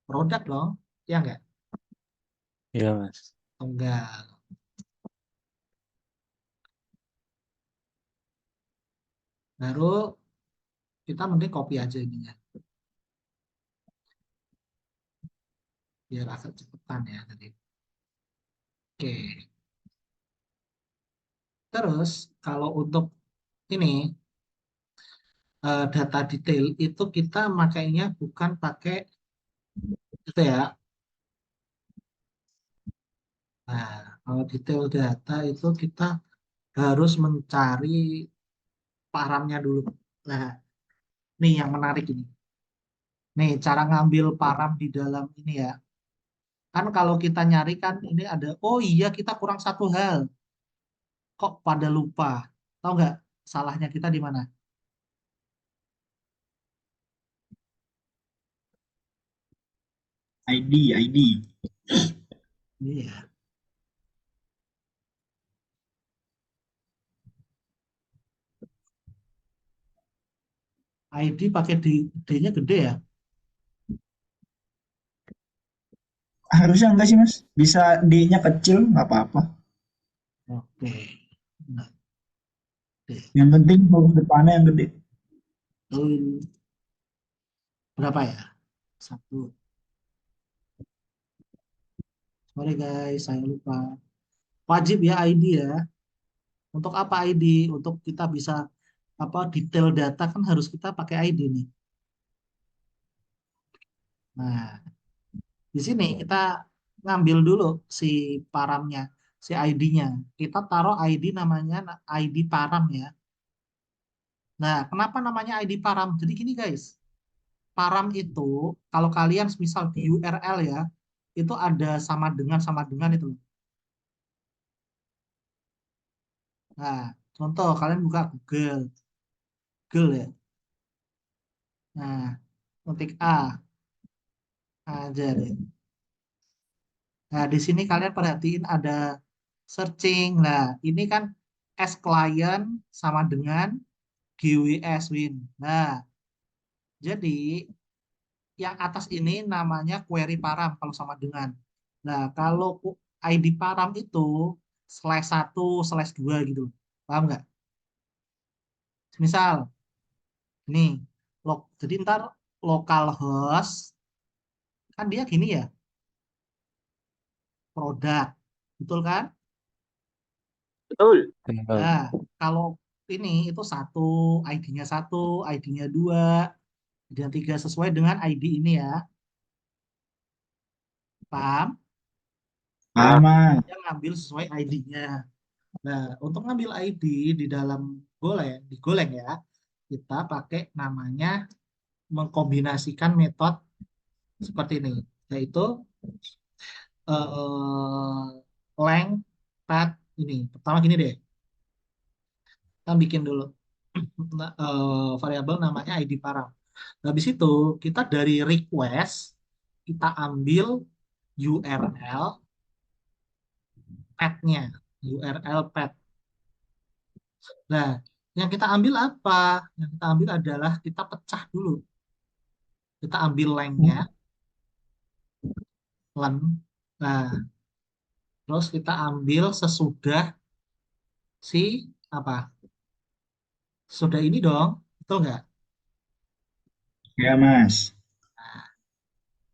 produk dong. Ya enggak? Iya, Mas. Enggak. Baru kita mending copy aja ininya. Biar agak cepetan ya tadi. Oke. Terus kalau untuk ini data detail itu kita makainya bukan pakai itu ya. Nah, kalau detail data itu kita harus mencari paramnya dulu. Nah, nih yang menarik ini. Nih, cara ngambil param di dalam ini ya. Kan kalau kita nyari kan ini ada, oh iya kita kurang satu hal. Kok pada lupa? Tahu nggak salahnya kita di mana? ID. Iya. ID pakai D-nya gede ya. Harusnya enggak sih, Mas. Bisa D-nya kecil, nggak apa-apa. Oke. Nah, D. Yang penting huruf depannya yang gede. Lalu berapa ya? Satu. Sorry guys, saya lupa. Wajib ya ID ya. Untuk apa ID? Untuk kita bisa apa detail data kan harus kita pakai ID nih. Nah, di sini kita ngambil dulu si paramnya, si ID-nya. Kita taruh ID namanya ID param ya. Nah, kenapa namanya ID param? Jadi gini guys, param itu kalau kalian misal di URL ya, itu ada sama dengan itu. Nah, contoh kalian buka Google, Google ya. Nah, ketik A aja deh. Nah, di sini kalian perhatiin ada searching. Nah, ini kan S client sama dengan GW S win. Nah, jadi yang atas ini namanya query param kalau sama dengan. Nah, kalau ID param itu slash satu slash 2 gitu. Paham nggak? Misal, nih, jadi ntar localhost, kan dia gini ya, produk. Betul kan? Betul. Betul. Nah, kalau ini itu satu, ID-nya satu, ID-nya dua, dan tiga sesuai dengan ID ini ya. Paham? Aman. Dia ngambil sesuai ID-nya. Nah, untuk ngambil ID di dalam Golang, di Golang ya, kita pakai namanya mengkombinasikan metode seperti ini, yaitu length path ini. Pertama gini deh, kita bikin dulu variabel namanya ID param. Habis itu kita dari request kita ambil URL path-nya, URL path. Nah, yang kita ambil apa? Yang kita ambil adalah kita pecah dulu. Kita ambil length-nya, len. Nah, terus kita ambil sesudah si apa? Sudah ini dong, betul nggak? Ya, Mas.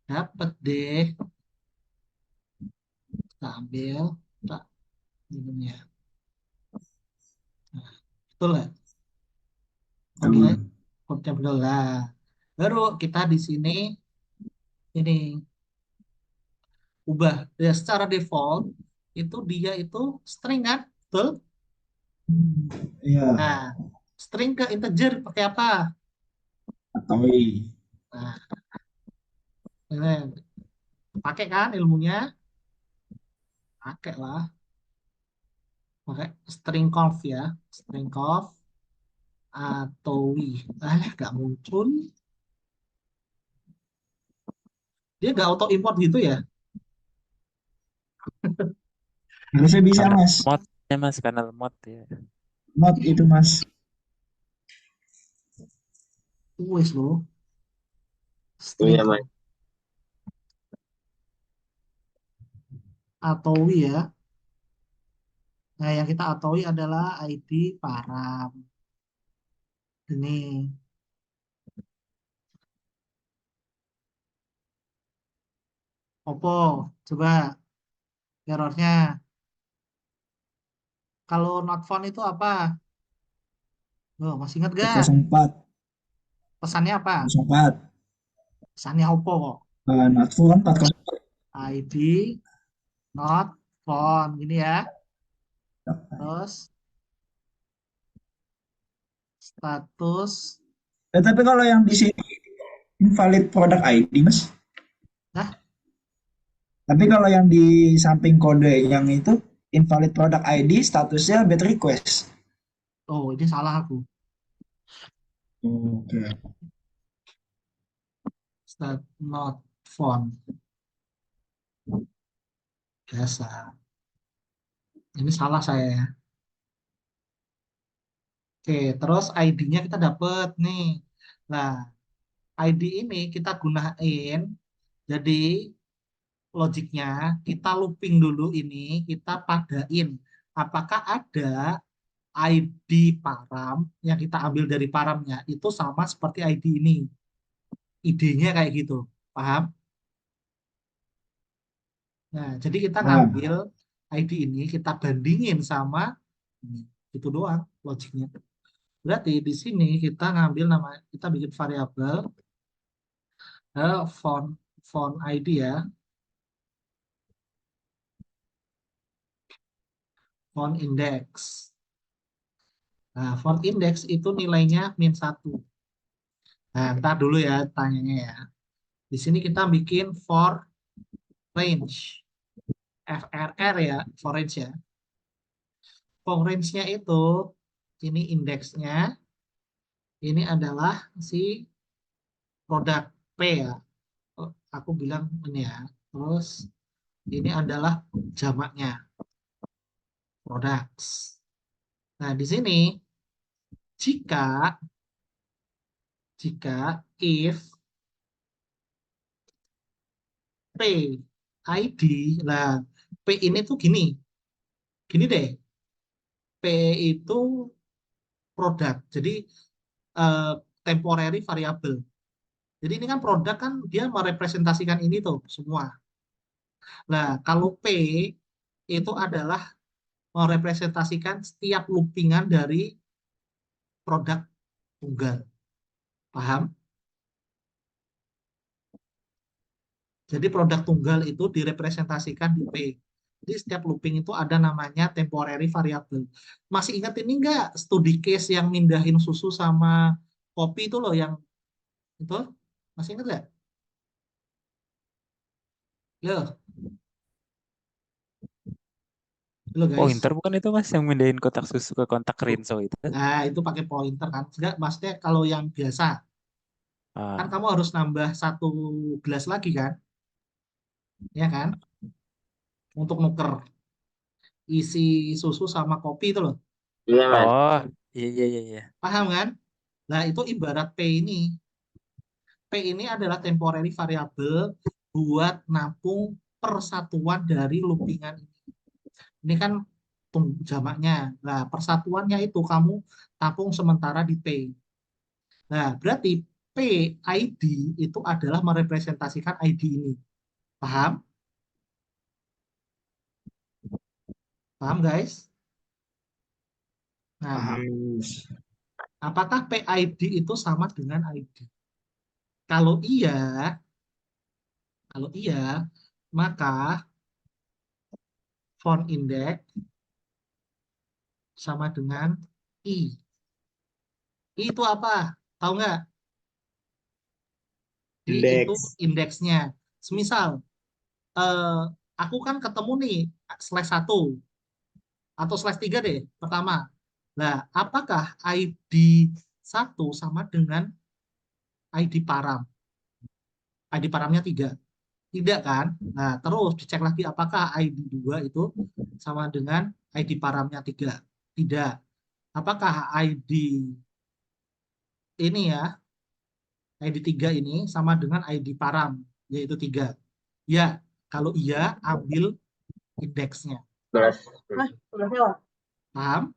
Dapat deh. Kita ambil, kita minumnya. Nah, betul nggak? Kodenya, Betul. kodenya betul lah. Baru kita di sini ini ubah. Ya, secara default itu dia itu string kan, betul? Iya, Nah, string ke integer pakai apa? atau Nah, ini pakai kan ilmunya? Pakai lah. Pakai string conf ya. String conf atau gak muncul. Dia gak auto import gitu ya? harusnya bisa, Karena Mas. mod ya Mas, karena mod ya. Not itu, Mas. Wes loh. Iya, String Mas. conf atau ya. Nah, yang kita ataui adalah ID param. Ini. Oppo. Coba errornya. Kalau not found itu apa? Oh, masih ingat gak? 04, Pesannya apa? 04. Pesannya Oppo kok. Not full kan 40. ID not found. Gini ya. Terus status. Tapi kalau yang di sini invalid product ID, Mas. Nah, Tapi kalau yang di samping kode yang itu invalid product ID statusnya bad request. oh ini salah aku. Oke. Stat not found. Biasa. Ini salah saya ya. Oke, terus ID-nya kita dapat nih. Nah, ID ini kita gunain. Jadi logiknya kita looping dulu ini, kita padain. Apakah ada ID param yang kita ambil dari paramnya itu sama seperti ID ini. Idenya kayak gitu. Paham? Nah, jadi kita Paham. ngambil ID ini, kita bandingin sama ini. Itu doang logiknya. Berarti di sini kita ngambil nama, kita bikin variabel font font ID ya, font index. Nah, font index itu nilainya -1. Nah, ntar dulu ya tanyanya ya. Di sini kita bikin for range. FRR ya, for range ya. For range-nya itu, ini indeksnya, ini adalah si produk P ya. Oh, aku bilang ini ya. Terus ini adalah jamaknya, products. Nah, di sini jika if P ID lah, P ini tuh gini. Gini deh. P itu produk. Jadi eh, temporary variable. Jadi ini kan produk kan dia merepresentasikan ini tuh semua. Nah, kalau P itu adalah merepresentasikan setiap loopingan dari produk tunggal. Paham? Jadi produk tunggal itu direpresentasikan di P. Jadi setiap looping itu ada namanya temporary variable. Masih ingat ini enggak studi case yang mindahin susu sama kopi itu loh yang itu? Masih ingat nggak? Loh, loh guys. Pointer bukan itu Mas yang mindahin kotak susu ke kontak Rinso itu? Nah, itu pakai pointer kan. Enggak, maksudnya kalau yang biasa, kan Ah, kamu harus nambah 1 gelas lagi kan? Ya kan? Untuk nuker isi susu sama kopi itu loh. Iya, Mas. oh, iya iya iya iya. Paham kan? Nah, itu ibarat P ini. P ini adalah temporary variable buat nampung persatuan dari loopingan ini. Ini kan jamaknya. Nah, persatuannya itu kamu tampung sementara di P. Nah, berarti PID itu adalah merepresentasikan ID ini. Paham? Paham, guys? Nah, Paham. apakah PID itu sama dengan ID? Kalau iya, maka font index sama dengan I. I itu apa? Tahu nggak? I itu Indeks. indeksnya. Semisal, eh, aku kan ketemu nih /1 atau /3 deh pertama. Nah, apakah ID 1 sama dengan ID param? ID paramnya 3. Tidak kan? Nah, terus dicek lagi apakah ID 2 itu sama dengan ID paramnya 3. Tidak. Apakah ID ini ya, ID 3 ini sama dengan ID param, yaitu 3? Ya, kalau iya, ambil indeksnya. Belas. Hah, udah lewat. Paham?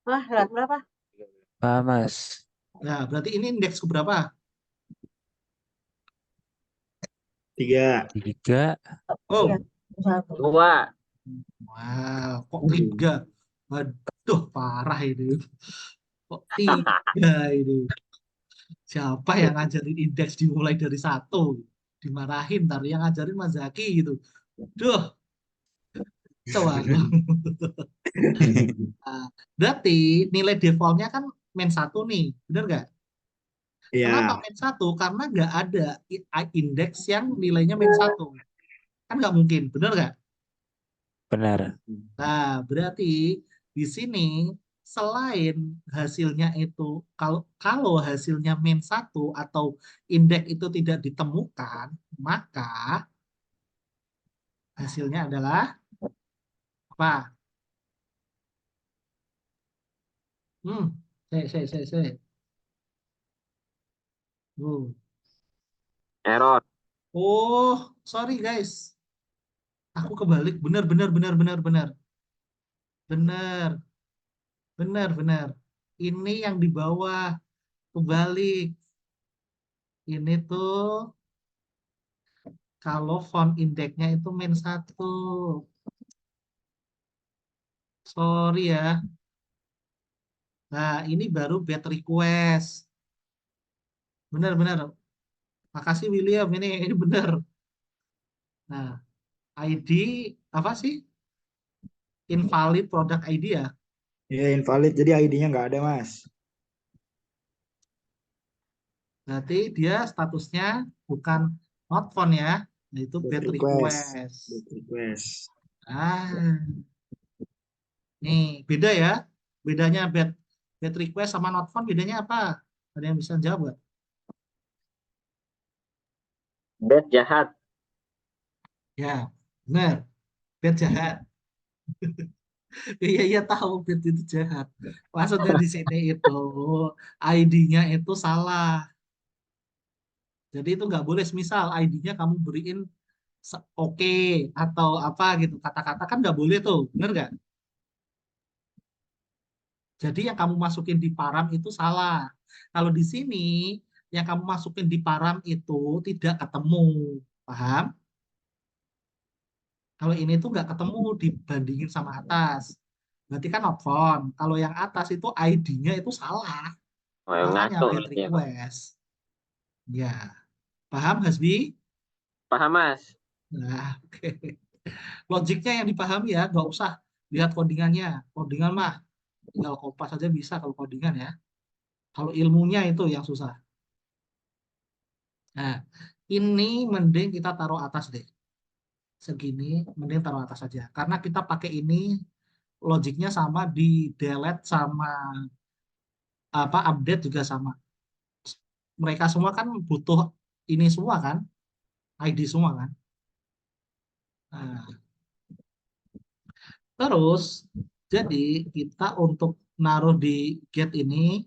Hah, lewat berapa? Paham, Mas. Nah, berarti ini indeks keberapa? 3. 3. Oh, Iya, satu. 2. wow, kok 3? Waduh, parah ini. Kok 3 ini? Siapa yang ngajarin indeks dimulai dari 1? Dimarahin, ntar yang ngajarin Mas Zaki gitu. Duh, coba. Nah, berarti nilai defaultnya kan main 1 nih, bener nggak? Kenapa Iya. main 1? Karena nggak ada indeks yang nilainya main 1. Kan nggak mungkin, bener nggak? Benar. Nah, berarti di sini selain hasilnya itu, kalau hasilnya min 1 atau indeks itu tidak ditemukan, maka hasilnya adalah apa? Hmm, saya. Error. Oh, sorry guys. Aku kebalik. Benar. Benar. Ini yang di bawah kebalik. Ini tuh kalau font indeksnya itu min 1. Sorry ya. Nah, ini baru bad request. Benar. Makasih William, ini benar. Nah, ID apa sih? Invalid product ID ya. Ya, invalid. Jadi ID-nya nggak ada, Mas. Berarti dia statusnya bukan not found ya, yaitu bad request. Bad request. Ah, nih beda ya. Bedanya bad request sama not found bedanya apa? Ada yang bisa jawab nggak? Bad jahat. Ya, benar. Bad jahat. Iya tahu bad itu jahat. Maksudnya di sini itu ID-nya itu salah. Jadi itu nggak boleh. Misal ID-nya kamu beriin oke atau apa gitu. Kata-kata kan nggak boleh tuh. Bener nggak? Jadi yang kamu masukin di param itu salah. Kalau di sini yang kamu masukin di param itu tidak ketemu. Paham? Kalau ini tuh nggak ketemu dibandingin sama atas. Berarti kan not found. Kalau yang atas itu ID-nya itu salah. Oh, yang Makanya ngaco bad berarti ya. request. Ya. Paham Hasbi? Paham, Mas? Nah, oke. Logiknya yang dipahami ya, nggak usah lihat codingannya. Codingan mah tinggal kopas aja bisa kalau codingan ya. Kalau ilmunya itu yang susah. Nah, ini mending kita taruh atas deh. Segini, mending taruh atas saja. Karena kita pakai ini, logiknya sama di delete sama apa update juga sama. Mereka semua kan butuh ini semua kan, ID semua kan. Nah, terus, jadi kita untuk naruh di get ini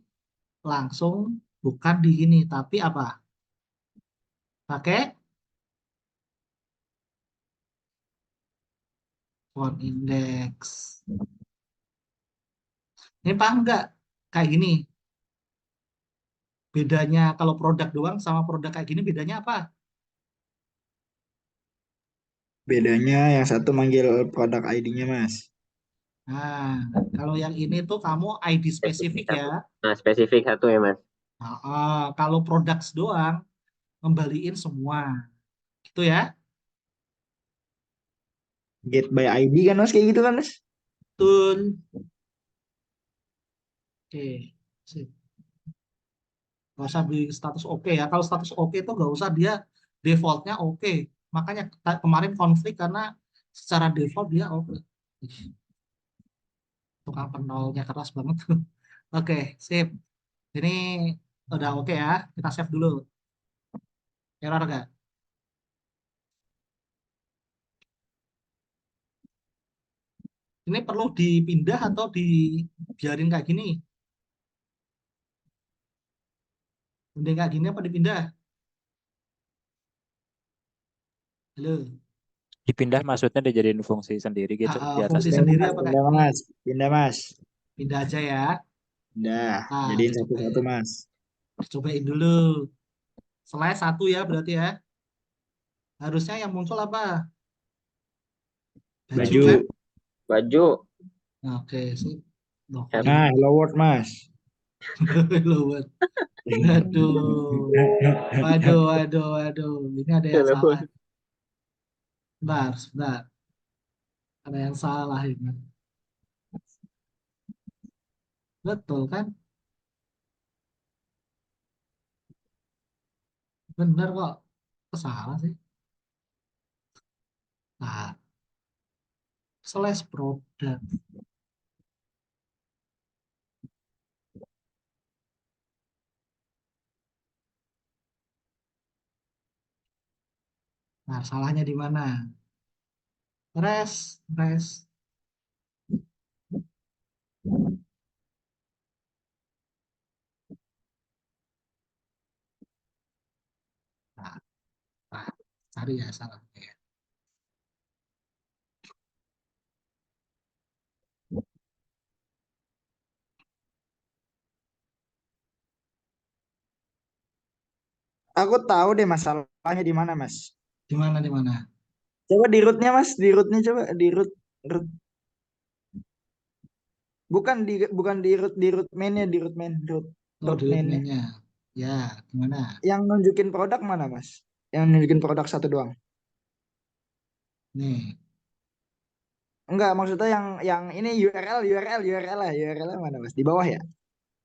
langsung bukan di ini, tapi apa? Pakai Phone index. Ini paham nggak? Kayak gini. Bedanya kalau produk doang sama produk kayak gini bedanya apa? Bedanya yang satu manggil produk ID-nya, Mas. Nah, kalau yang ini tuh kamu ID Spesifik spesifik ya. satu. Nah, spesifik satu ya, Mas. Kalau produk doang, ngembaliin semua. Gitu ya. Get by ID kan, Mas? Kayak gitu kan, Mas? Betul. Oke. Sip. Nggak usah di status oke ya. Kalau status oke itu nggak usah dia defaultnya oke. Makanya kemarin konflik karena secara default dia oke. Ih, tukang penolnya keras banget. Oke, sip. Ini udah oke ya. Kita save dulu. Error nggak? Ini perlu dipindah atau dibiarin kayak gini? Mending kayak gini apa dipindah? Halo. Dipindah maksudnya dijadiin fungsi sendiri gitu di Fungsi atasnya. sendiri Mas, apa kayak pindah, gini? Mas. Pindah, Mas. Pindah aja ya. Dah, Nah, jadiin satu-satu, cobain. Mas. Cobain dulu. Slash satu ya berarti ya. Harusnya yang muncul apa? Baju Baju. kan? Baju. Oke, sip. Yap. Nah, Login. hello world, Mas. Lower. Aduh. Waduh, waduh, waduh. Ini ada yang salah. Sebentar, sebentar. Ada yang salah ini. Betul kan? Bener kok. Kesalah sih. Nah, slash product. Nah, salahnya di mana? Res. Nah, nah, cari ya salahnya. Aku tahu deh masalahnya di mana, Mas. Di mana, di mana? Coba di rootnya, Mas. Di rootnya coba di root, root. Bukan di root mainnya, di root main, Oh, root di mainnya. mainnya. Ya, gimana? Yang nunjukin produk mana, Mas? Yang nunjukin produk satu doang. Nih, Enggak, maksudnya yang ini URL lah, URL mana, Mas? Di bawah ya.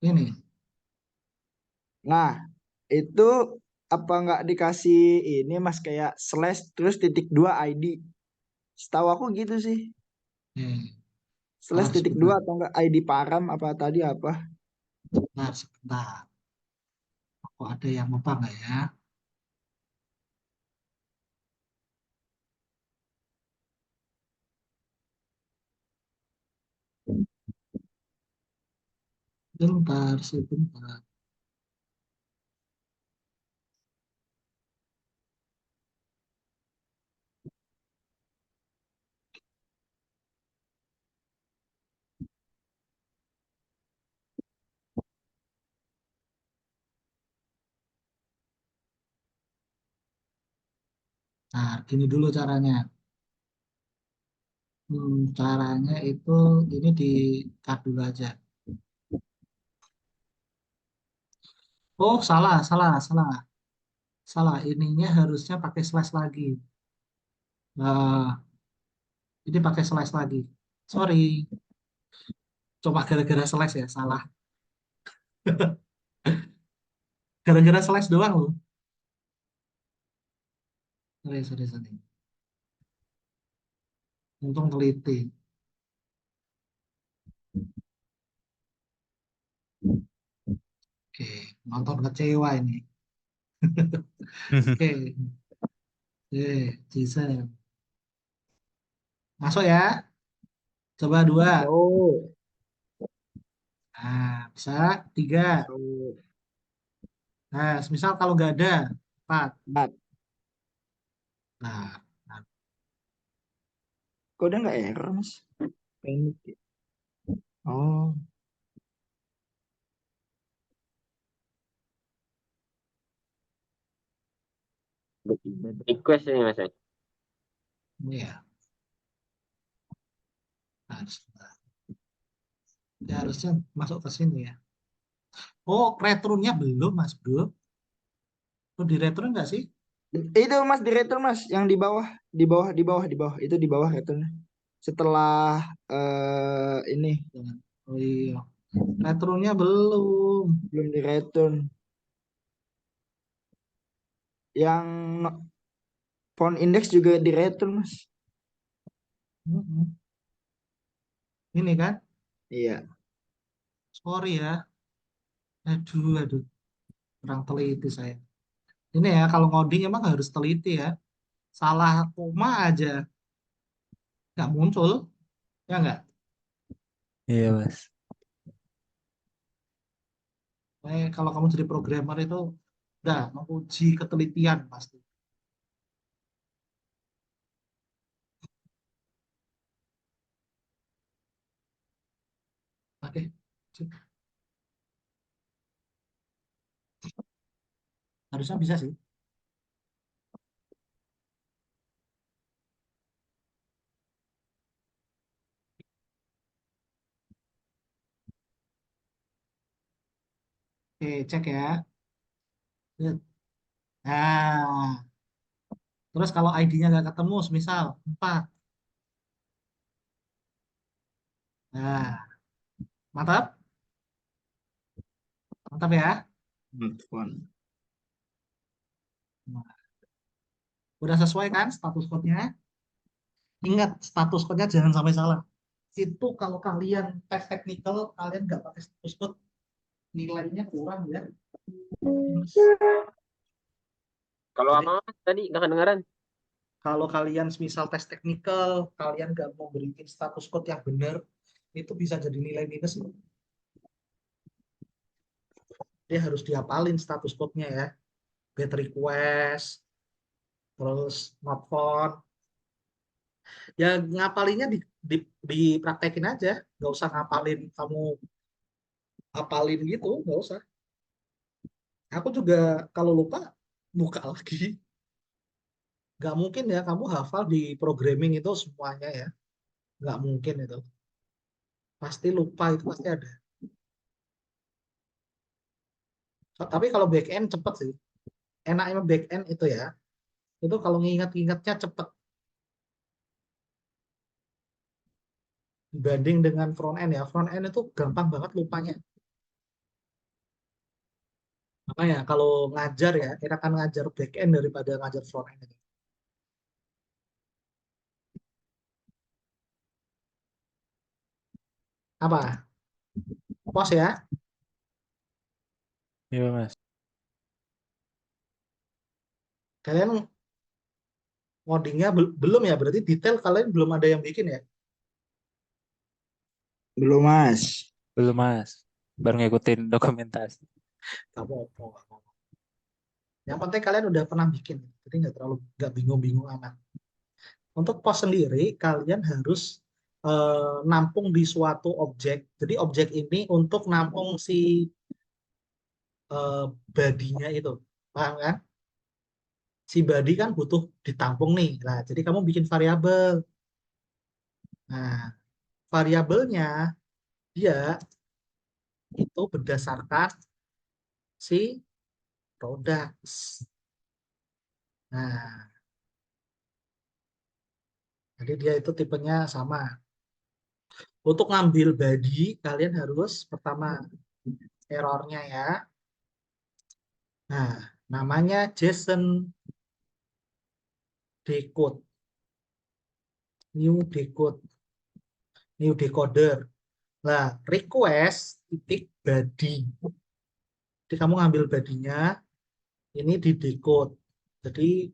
ini. Nah, itu apa nggak dikasih ini, Mas, kayak slash terus titik dua ID? Setahu aku gitu sih. Nih, Slash titik dua sebentar. atau enggak ID param apa tadi apa? Sebentar. Kok ada yang lupa nggak ya? Bentar, sebentar. Nah, gini dulu caranya. Caranya itu ini di cut dulu aja. Oh, salah, salah, salah. Salah, ininya harusnya pakai slash lagi. Nah, ini pakai slash lagi. Sorry, coba gara-gara slash ya, salah. Gara-gara slash doang loh. Sorry, sorry, sorry. Untung teliti. Oke, nonton kecewa ini. Oke, Jason. Masuk ya. Coba dua. So, Nah, bisa tiga. so, Nah, misal kalau nggak ada empat. but Nah, nah, Kode nggak error, Mas? Panik. Oh, Request ini Mas. Iya, harus. Ya, harusnya masuk ke sini ya. Oh, returnnya belum, Mas Bro. Lo di return nggak sih? itu Mas di return Mas, yang di bawah, itu di bawah returnnya. Setelah ini Jangan. Oh iya, returnnya belum. belum di return. Yang font index juga di return Mas. Mm-mm. Ini kan, Iya. sorry ya. Aduh, kurang teliti saya. Ini ya, kalau ngoding emang harus teliti ya. Salah koma aja nggak muncul, ya nggak? Iya, Mas. Kalau kamu jadi programmer itu udah menguji ketelitian pasti. Oke, harusnya bisa sih. Oke, cek ya. Nah, terus kalau ID-nya nggak ketemu, misal 4. Nah, mantap, mantap ya. Not font. Nah, udah sesuai kan status code-nya? Ingat, status code-nya jangan sampai salah. Itu kalau kalian tes technical, kalian nggak pakai status code, nilainya kurang ya. Kalau Jadi, apa Mas? Tadi nggak kedengaran. kalau kalian misal tes technical, kalian nggak mau berikan status code yang benar, itu bisa jadi nilai minus. Dia harus dihafalin status code-nya ya. Get request, terus not found. Ya ngapalinnya dipraktekin aja. Nggak usah ngapalin, kamu hafalin gitu, nggak usah. Aku juga kalau lupa, buka lagi. Nggak mungkin ya kamu hafal di programming itu semuanya ya. Nggak mungkin itu. Pasti lupa, itu pasti ada. Tapi kalau back end cepet sih. Enaknya back end itu ya. Itu kalau ngingat-ingatnya cepet. Dibanding dengan front end ya. Front end itu gampang banget lupanya. Makanya kalau ngajar ya, kita akan ngajar back end daripada ngajar front end. Apa? Pos ya. Iya, Mas. Kalian ngodingnya belum ya? Berarti detail kalian belum ada yang bikin ya? Belum Mas. Belum, Mas. Baru ngikutin dokumentasi. Gak apa-apa. Gak apa-apa. Yang penting kalian udah pernah bikin. Jadi nggak bingung-bingung amat. Untuk pos sendiri, kalian harus nampung di suatu objek. Jadi objek ini untuk nampung si badinya itu. Paham kan? Si body kan butuh ditampung nih. Nah, jadi kamu bikin variabel. Nah, variabelnya dia itu berdasarkan si products. Nah, jadi dia itu tipenya sama. Untuk ngambil body, kalian harus pertama errornya ya. Nah, namanya JSON decode, new decoder. Nah, request titik body. Jadi kamu ngambil badinya, ini di decode. Jadi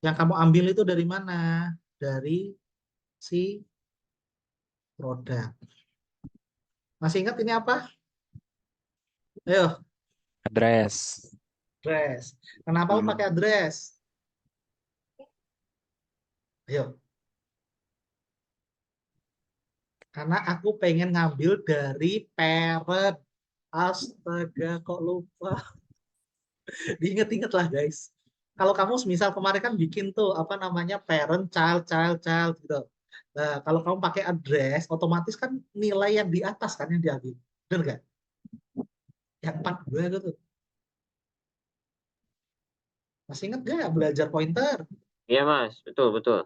yang kamu ambil itu dari mana? Dari si produk. Masih ingat ini apa? Ayo, Address. address. Kenapa kamu pakai address? Ayo. Karena aku pengen ngambil dari parent. Astaga, kok lupa. Diinget-inget lah, guys. Kalau kamu misal kemarin kan bikin tuh apa namanya parent, child, child, child gitu. Nah, kalau kamu pakai address, otomatis kan nilai yang di atas kan yang diambil. Bener nggak? Yang 42 itu tuh. Masih inget nggak belajar pointer? Iya Mas, betul betul.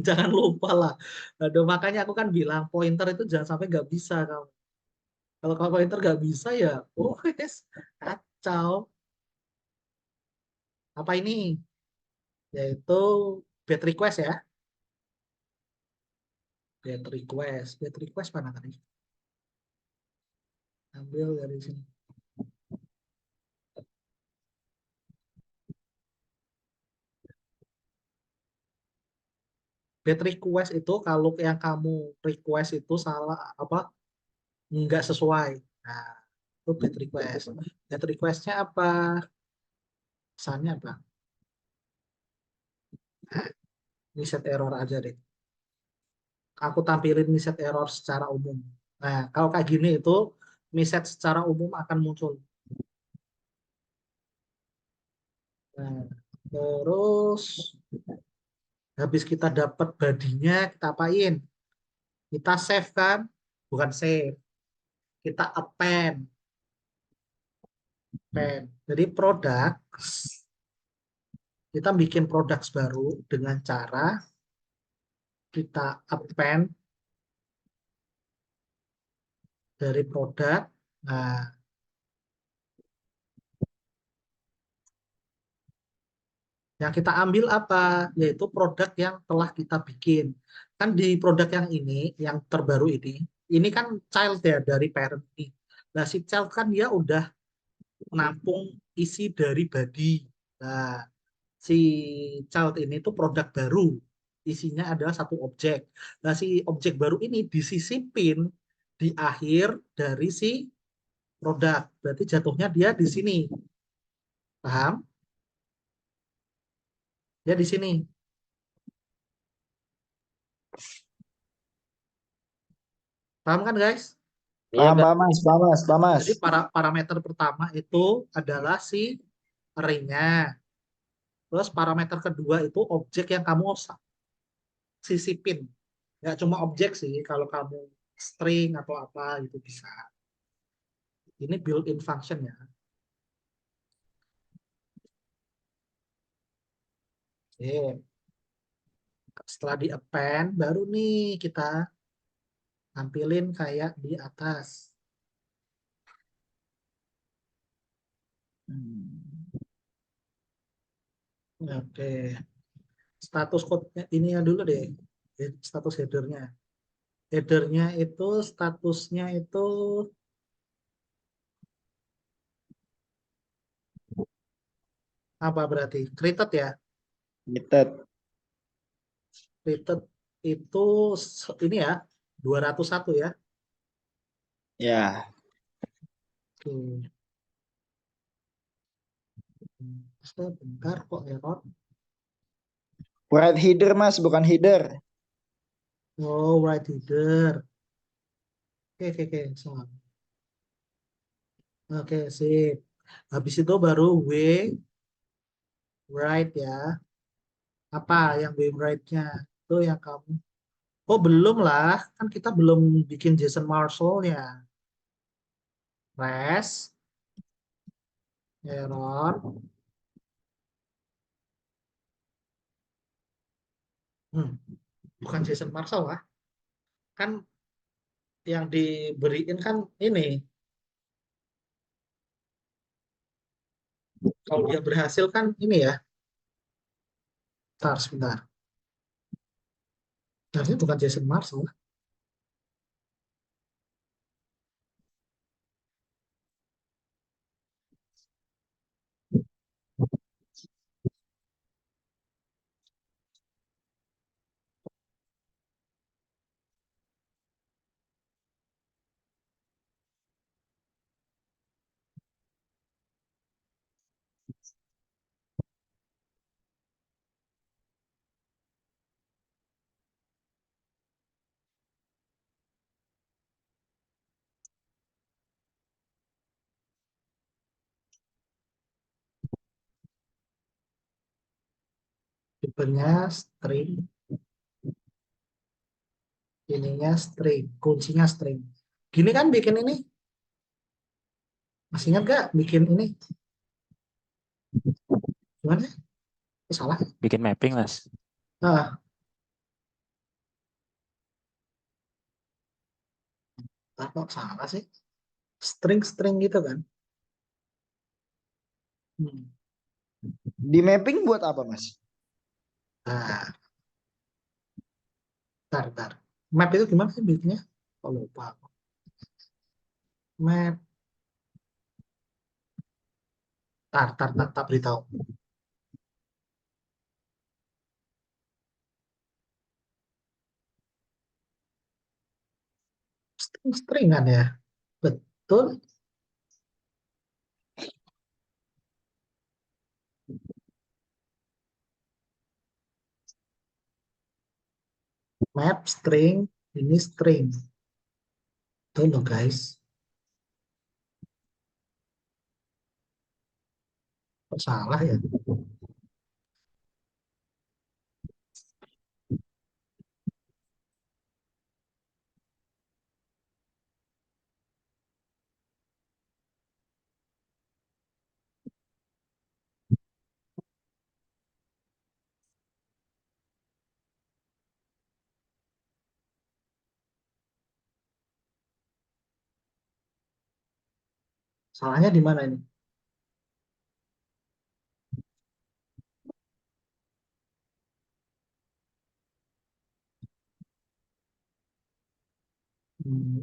Jangan lupa lah. Aduh, makanya aku kan bilang pointer itu jangan sampai nggak bisa kamu. Kalau kamu pointer nggak bisa ya, oh wes, kacau. Apa ini? Yaitu bad request ya. Bad request. Bad request mana tadi? Ambil dari sini. Bad request itu kalau yang kamu request itu salah apa nggak sesuai. Nah, itu bad request. Bad requestnya apa? Pesannya apa? Nah, ini set error aja deh. Aku tampilin set error secara umum. Nah, kalau kayak gini itu set secara umum akan muncul. Nah, terus habis kita dapat badinya, kita apain? Kita save kan? Bukan save. Kita append. Append. Jadi produk, kita bikin produk baru dengan cara kita append dari produk. Nah, yang kita ambil apa? Yaitu produk yang telah kita bikin. Kan di produk yang ini, yang terbaru ini kan child ya dari parent ini. Nah, si child kan dia udah menampung isi dari body. Nah, si child ini tuh produk baru. Isinya adalah satu objek. Nah, si objek baru ini disisipin di akhir dari si produk. Berarti jatuhnya dia di sini. Paham? Dia di sini. Paham kan, guys? Iya Paham, Kak. paham Mas, paham Mas, paham Mas. Jadi parameter pertama itu adalah si array-nya. Terus parameter kedua itu objek yang kamu sisipin. Nggak cuma objek sih, kalau kamu string atau apa itu bisa. Ini built-in function ya. Oke. Setelah di append, baru nih kita tampilin kayak di atas. Oke. Status code-nya ini ya dulu deh. Status header-nya. Header-nya itu statusnya itu apa berarti? Created ya. Gitu. Created itu ini ya 201 ya. Ya. Oke. Bentar kok error. Write header Mas, bukan header. Oh, right header. Oke, oke, oke. Salah. Oke, sip. Habis itu baru write ya. Apa yang write-nya? Itu yang kamu. Oh, belum lah. Kan kita belum bikin JSON Marshall-nya. Res, error. Hmm, bukan JSON Marshall lah. Kan yang diberiin kan ini. Kalau dia berhasil kan ini ya. Bentar, sebentar. Nah, ini bukan JSON Marshall. tipenya string, ininya string, kuncinya string. Gini kan bikin ini, masih ingat gak bikin ini? Gimana? Salah. Bikin mapping, Mas. Ah, kok salah sih? String-string gitu kan? Hmm. Di mapping buat apa, Mas? Nah, tar. Map itu gimana sih bikinnya? Oh, lupa. Map, tar, beritahu. String-stringan ya? Betul. Map, string, ini string. Tuh loh guys. Kok salah ya? Salahnya di mana ini?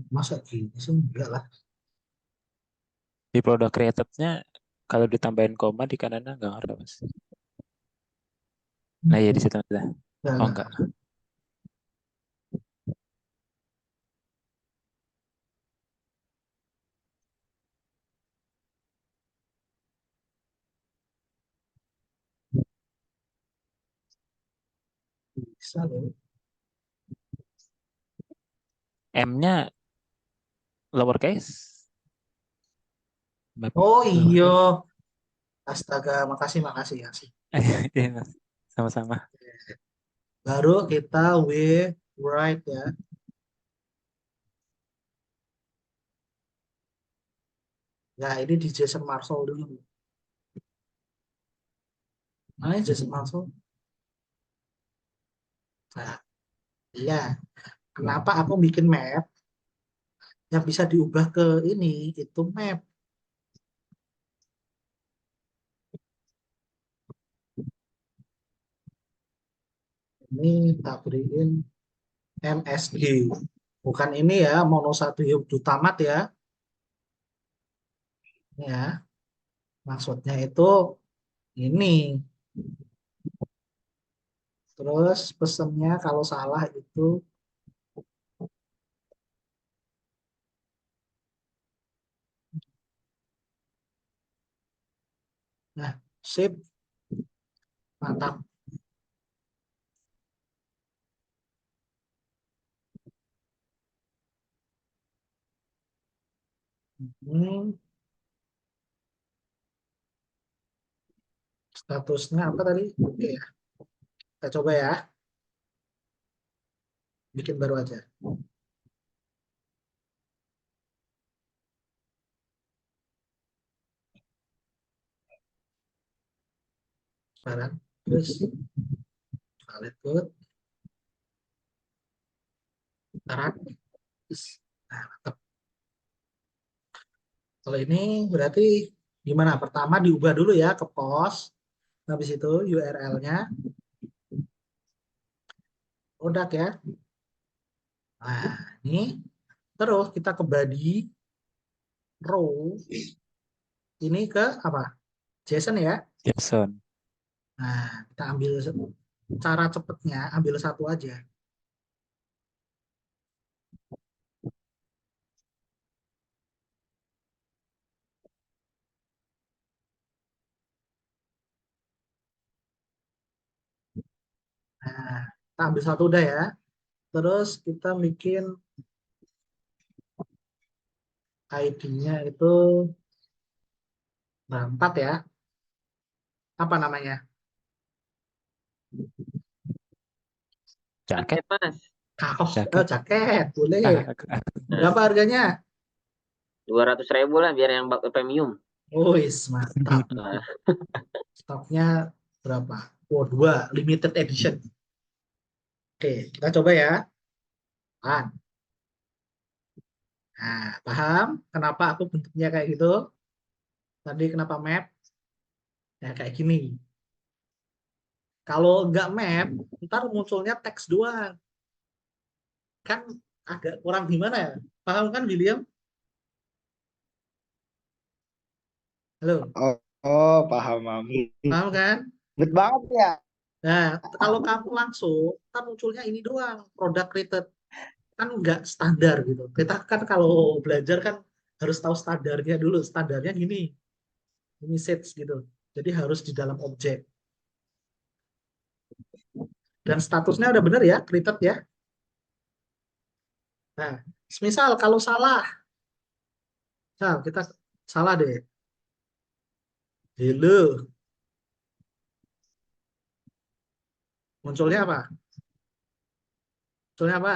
Masa gini sih? Enggak lah. Di product created-nya kalau ditambahin koma di kanannya nggak ngaruh, Mas. Nah, iya di situ ada. Oh, enggak. Bisa loh. M-nya lowercase. Map Oh iya. lowercase. Astaga, makasih. Ya sih. Iya, Mas. Sama-sama. Baru kita with right ya. Nah, ini di Jason Marshall dulu. Mana Jason Marshall? Nah, iya. Kenapa aku bikin map yang bisa diubah ke ini? Itu map. Ini tak beriin MSG. Bukan ini ya, monosatu tamat ya. Ini ya. Maksudnya itu ini. Terus pesennya kalau salah itu nah, sip, mantap. Hmm, statusnya apa tadi? Oke ya. Kita coba ya. Bikin baru aja. Sekarang terus valid code. Tarak. Nah, mantap. Kalau ini berarti gimana? Pertama diubah dulu ya ke post. Habis itu URL-nya produk ya. Nah, ini terus kita ke body row ini ke apa? JSON ya. Jason. Nah, kita ambil cara cepatnya ambil satu aja. Nah, kita ambil satu udah ya. Terus kita bikin ID-nya itu 4 ya. Apa namanya? Jaket, Mas. Kaos, jaket. jaket, boleh. Nah, Berapa harganya? 200.000 lah biar yang premium. Wis, mantap. Nah, Stoknya berapa? Oh, 2, limited edition. Oke, kita coba ya. An. Nah, paham kenapa aku bentuknya kayak gitu? Tadi kenapa map? Ya, kayak gini. Kalau nggak map, ntar munculnya teks doang. Kan agak kurang gimana ya? Paham kan, William? Halo, Oh, oh paham, paham. paham kan? Ribet banget ya. Nah, kalau kamu langsung, ntar munculnya ini doang, produk rated. Kan nggak standar gitu. Kita kan kalau belajar kan harus tahu standarnya dulu. Standarnya gini, ini sets gitu. Jadi harus di dalam objek. Dan statusnya udah bener ya, rated ya. Nah, misal kalau salah, nah kita salah deh. Hello, munculnya apa? Munculnya apa?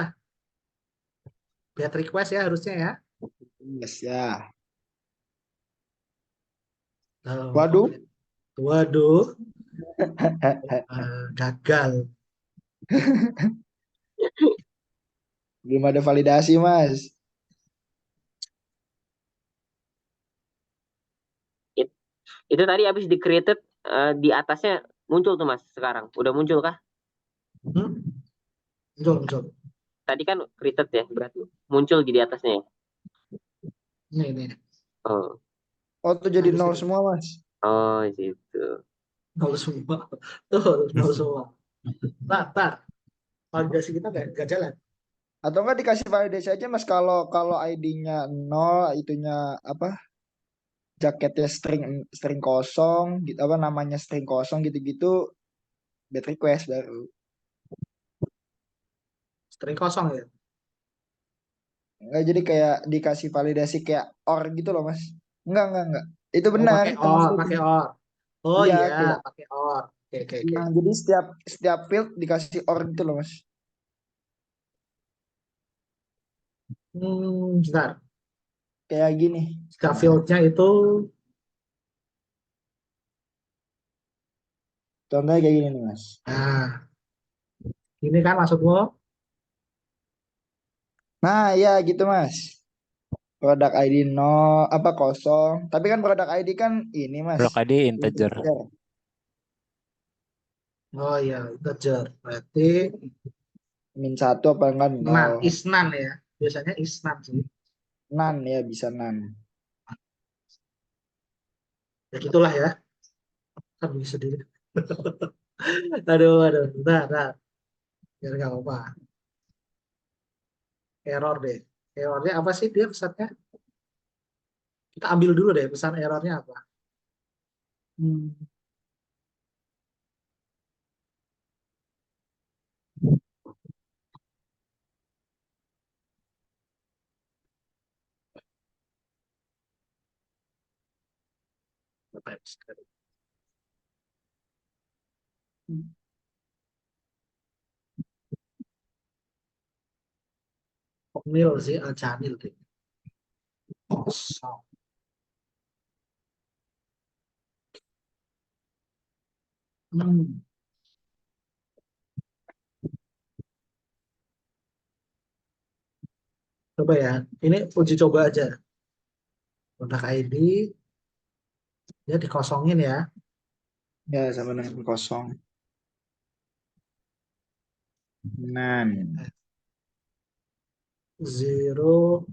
Get request ya harusnya ya. Yes, ya. Kok Waduh. waduh, gagal. Belum ada validasi, Mas. itu tadi habis di created di atasnya muncul tuh Mas sekarang. Udah muncul kah? Hmm? Muncul. Tadi kan created ya, berarti muncul di atasnya ya. Ini. Oh, Oh, tuh jadi Habis nol ini. semua, Mas. oh gitu. Nol semua. Tuh, nol semua. Tar. Validasi kita gak jalan. Atau enggak dikasih validasi aja, Mas, kalau kalau ID-nya nol, itunya apa? Jaketnya string kosong, gitu apa namanya string kosong gitu-gitu, bad request baru. String kosong ya. Enggak, jadi kayak dikasih validasi kayak or gitu loh, Mas. Enggak. Itu Oh, benar, pakai or, termasuk pakai benar. or. Oh Iya, iya, kayak pakai or. Oke. nah, jadi setiap field dikasih or gitu loh, Mas. Bentar. Kayak gini. Scaffold-nya itu Contohnya kayak gini nih, Mas. nah, ini kan maksudmu? Nah, ya gitu, Mas. Produk ID nol apa kosong. Tapi kan produk ID kan ini, Mas. Blok ID integer. Integer. Oh iya, integer. Berarti -1 apa enggak nan, nol. is nan ya. Biasanya is nan sih. Nan ya, bisa nan. Ya gitulah ya. Kan bisa sendiri. Aduh. Bentar. Biar nggak apa. Error deh. Errornya apa sih dia pesannya? Kita ambil dulu deh pesan errornya apa. Hmm. Apa ya? Nil sih, Alcanil deh. Kosong. Hmm. Coba ya. Ini uji coba aja. Produk ID dia dikosongin ya. Ya, sama dengan kosong. Nan. Zero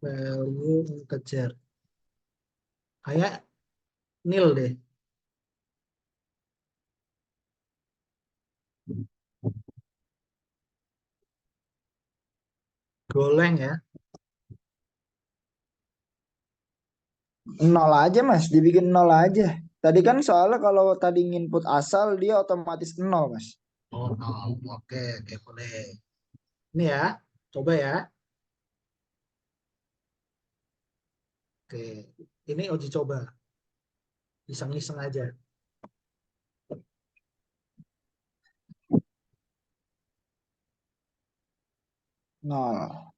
value integer. Kayak nil deh. Goleng ya. Nol aja, Mas. Dibikin nol aja. Tadi kan soalnya kalau tadi input asal dia otomatis nol, Mas. Oh, no. Oke, boleh. Ini ya. Coba ya. Oke. Ini uji coba. Iseng-iseng aja. nol.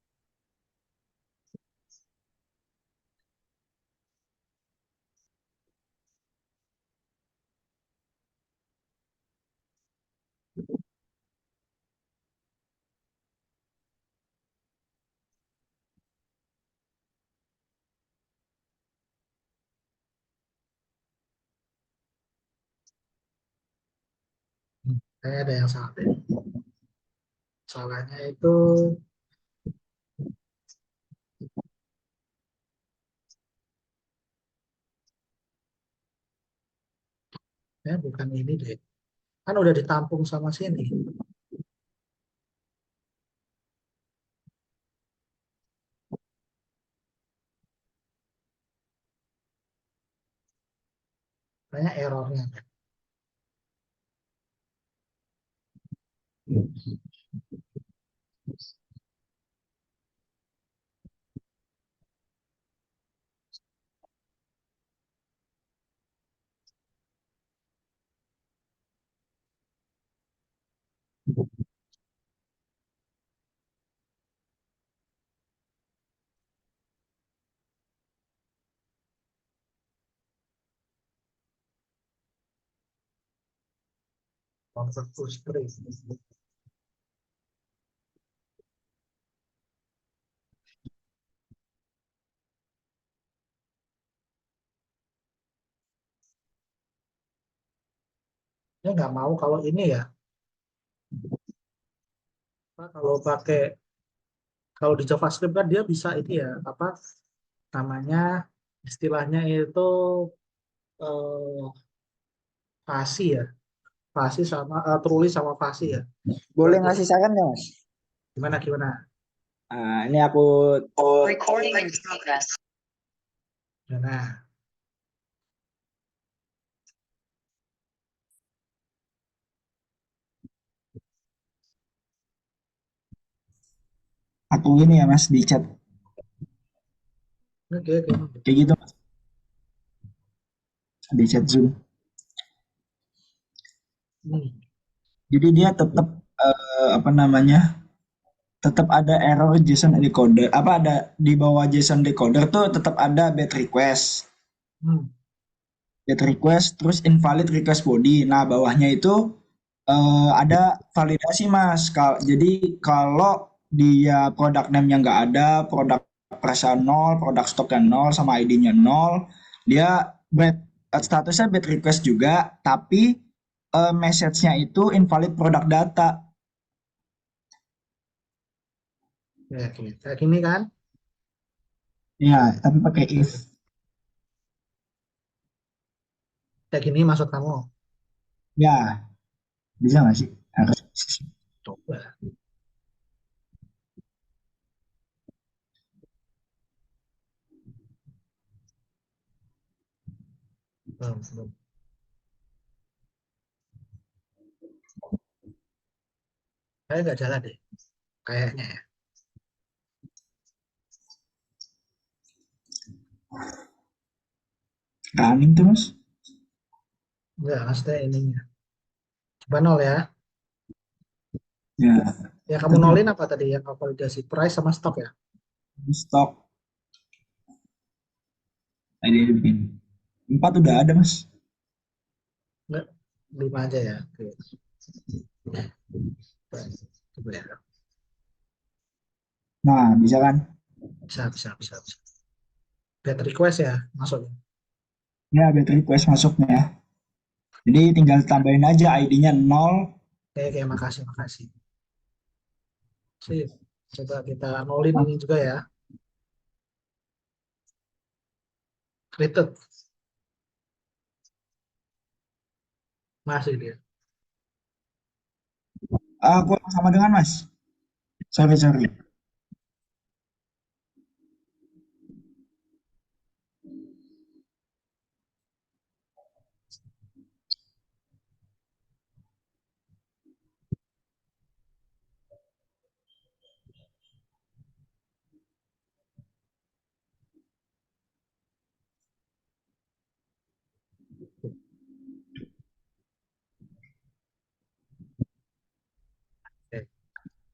Kayak ada yang salah deh. Salahnya itu ya bukan ini deh. Kan udah ditampung sama sini. Kayaknya errornya. Convert to string. Dia nggak mau kalau ini ya. Kalau pakai kalau di JavaScript kan dia bisa ini ya apa namanya istilahnya itu fasi ya, fasi sama truly sama fasi ya. Boleh Jadi ngasih saran nggak, Mas? gimana gimana? Ini aku Recording in progress. Nah, ini ya Mas di chat oke oke. kayak gitu Mas, di chat Zoom. Hmm. Jadi dia tetap apa namanya? Tetap ada error JSON decoder. Apa ada di bawah JSON decoder tuh tetap ada bad request. Hmm. Bad request terus invalid request body. Nah, bawahnya itu ada validasi Mas. Jadi kalau dia produk name-nya nggak ada, produk perasaan nol, produk stoknya nol, sama ID-nya nol, dia statusnya bad request juga, tapi message-nya itu invalid product data. Ya, oke. Kayak gini kan? Ya, tapi pakai if. Kayak gini maksud kamu? Ya, bisa nggak sih? Harus. Coba. Belum. Kayak nggak jalan deh. Kayaknya ya. Running tuh Mas. Enggak, maksudnya ininya. Coba nol ya. Ya, Ya kamu tapi nolin apa tadi yang validasi price sama stok ya? stok. Tadi dia bikin. 4 udah ada Mas. Enggak, 5 aja ya. Oke. Coba ya. Nah, bisa kan? Bisa. Bad request ya maksudnya. Ya, bad request masuknya. Jadi tinggal tambahin aja ID-nya 0. Oke, makasih. Sip. Coba kita nolin ini juga ya. Created. Masih dia. Aku sama dengan Mas. Sorry. Oke.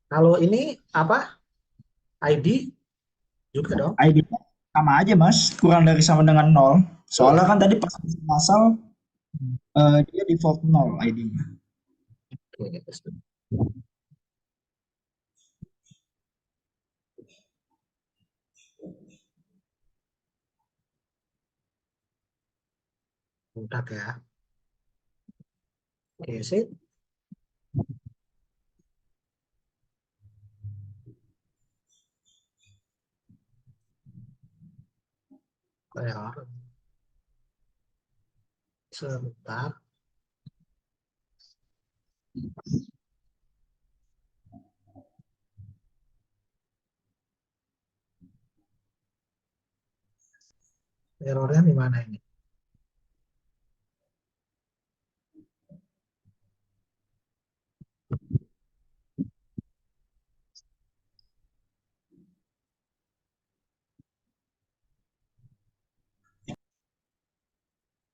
Kalau ini apa? ID juga dong. ID-nya sama aja Mas, kurang dari sama dengan 0. Soalnya kan tadi pas masal dia default 0 ID-nya. Oke, udah ya. Oke, sip. Kayak sebentar. Errornya di mana ini?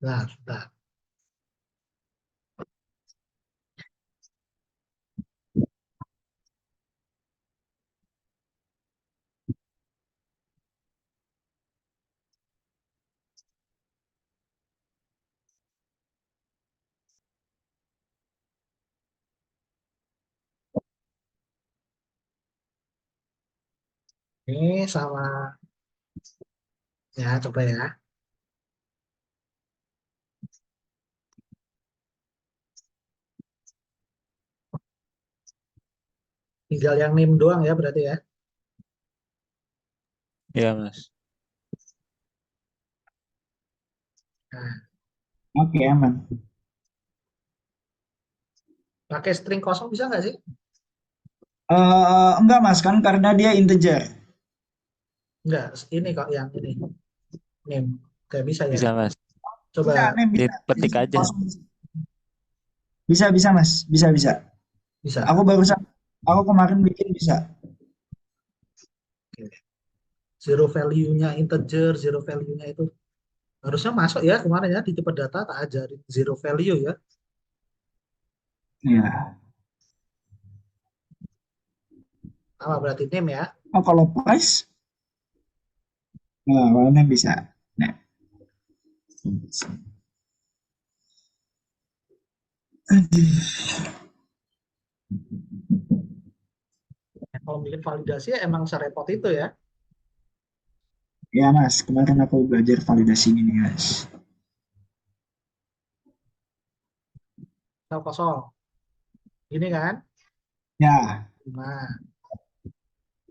Nah, bentar. Ini sama ya, coba ya. Tinggal yang name doang ya berarti ya. Iya, Mas. Nah, Oke, aman. pakai string kosong bisa nggak sih? Enggak Mas, kan karena dia integer. Enggak, ini kok yang ini. Name. Nggak bisa ya. Bisa, Mas. Coba Bisa, nih, bisa. Diketik aja. Bisa, bisa Mas, bisa, bisa. bisa. Aku kemarin bikin bisa. Oke. Zero value-nya integer, zero value-nya itu harusnya masuk ya kemarin ya di tipe data tak ajarin zero value ya. Ya. Apa berarti name ya? Oh, kalau price, nah, warnanya bisa. Nah, Kalau bikin validasi ya emang serepot itu ya. ya Mas, kemarin aku belajar validasi ini Mas. Sel kosong. Ini kan? Ya, 5.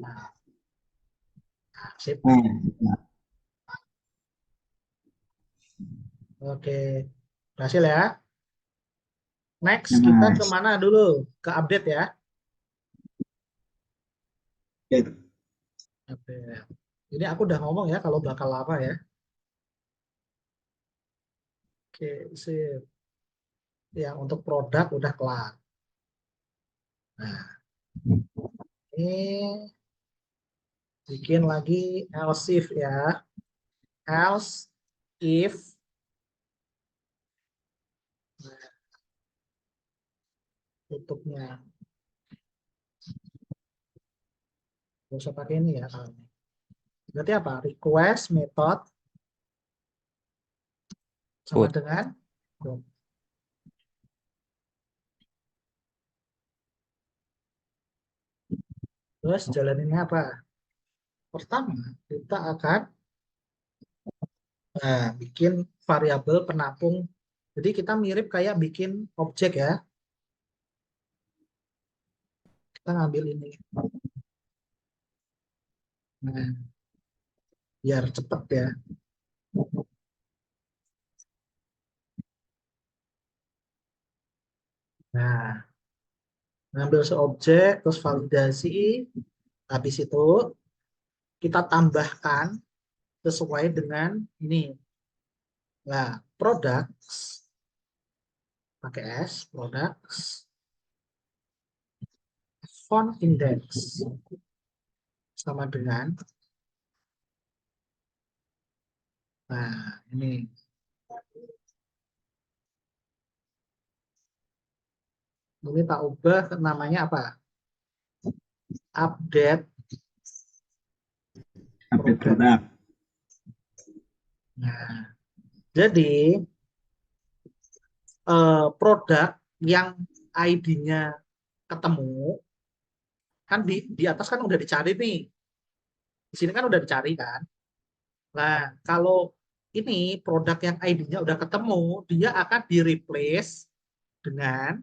Nah, sip. nah, Oke. Berhasil ya. Next, ya kita Mas. kemana dulu? Ke update ya. Oke. Update. Ini aku udah ngomong ya kalau bakal apa ya. Oke, sip. Yang untuk produk udah kelar. Nah, ini bikin lagi else if ya. Else if tutupnya. Gak usah pakai ini ya kalau ini. Berarti apa? Request method sama Put. dengan terus jalaninnya apa? Pertama, kita akan bikin variabel penampung. Jadi kita mirip kayak bikin objek ya. Kita ngambil ini. Nah, biar cepet ya. Nah, ngambil seobjek, terus validasi. Habis itu kita tambahkan sesuai dengan ini. Nah, products pakai S, products font index sama dengan ini tak ubah namanya apa? Update Update produk. produk. Nah, jadi produk yang ID-nya ketemu kan di atas kan udah dicari nih. Di sini kan udah dicari kan. Nah, kalau ini produk yang ID-nya udah ketemu, dia akan di-replace dengan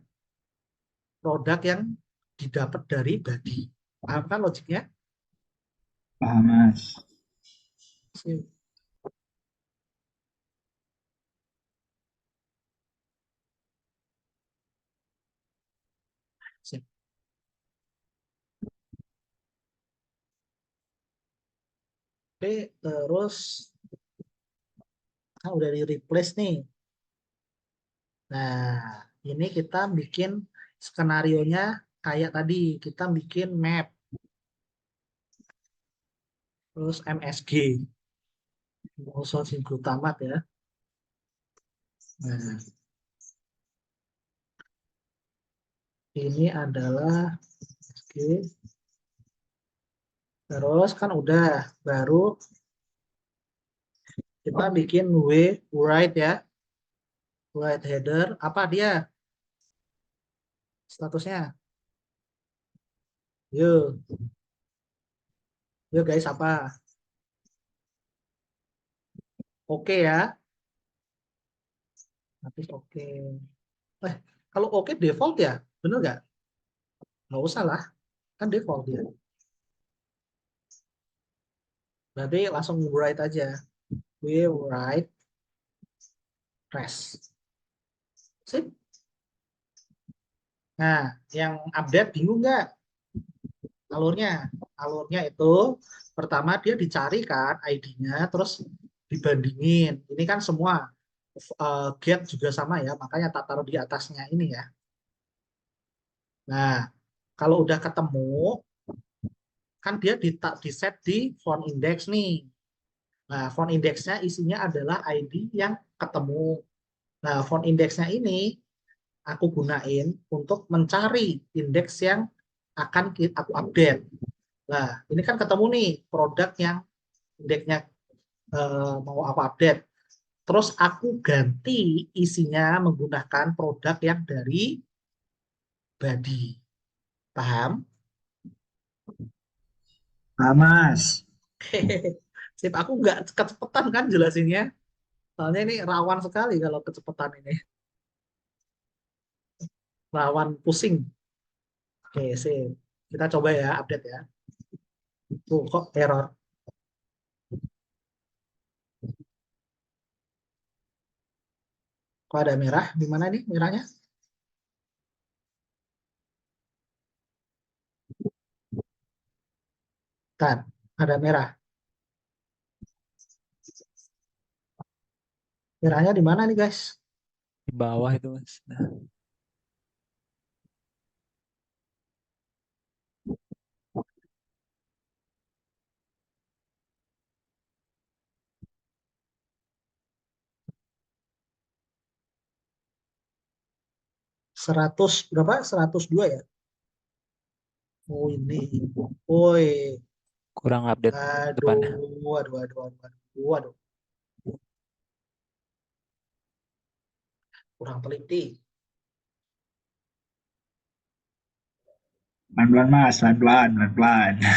produk yang didapat dari body. Paham kan logiknya? Paham, Mas. Sip. Sip. Oke, terus kan udah di-replace nih. Nah, ini kita bikin skenario-nya kayak tadi. Kita bikin map. Terus MSG. Monoson glutamat ya. Nah, ini adalah MSG. Terus kan udah. Baru kita bikin write ya. Write header. Apa dia statusnya? Yuk. Yuk guys, apa? Oke ya. Nanti oke. Kalau oke default ya? Bener nggak? Nggak usah lah. Kan default dia. Berarti langsung write aja. We write rest. Sip. Nah, yang update bingung nggak alurnya? Alurnya itu pertama dia dicarikan ID-nya, terus dibandingin. Ini kan semua get juga sama ya, makanya tak taruh di atasnya ini ya. Nah, kalau udah ketemu, kan dia di set di font index nih. Nah, font indexnya isinya adalah ID yang ketemu. Nah, font indexnya ini aku gunain untuk mencari indeks yang akan aku update. Nah, ini kan ketemu nih produk yang indeksnya mau aku update. Terus aku ganti isinya menggunakan produk yang dari body. Paham? Paham, Mas. Sip, aku nggak kecepatan kan jelasinnya. Soalnya ini rawan sekali kalau kecepatan ini. Rawan pusing. Oke, sip. Kita coba ya update ya. Tuh, kok error. Kok ada merah? Di mana nih merahnya? Kan, ada merah. Merahnya di mana nih, guys? Di bawah itu Mas. Nah, 100 berapa? 102 ya? Oh, ini. Woi. kurang update Aduh, depannya. aduh, aduh, aduh, aduh, aduh. Kurang teliti. Pelan-pelan, Mas. Pelan-pelan, pelan-pelan. Ya.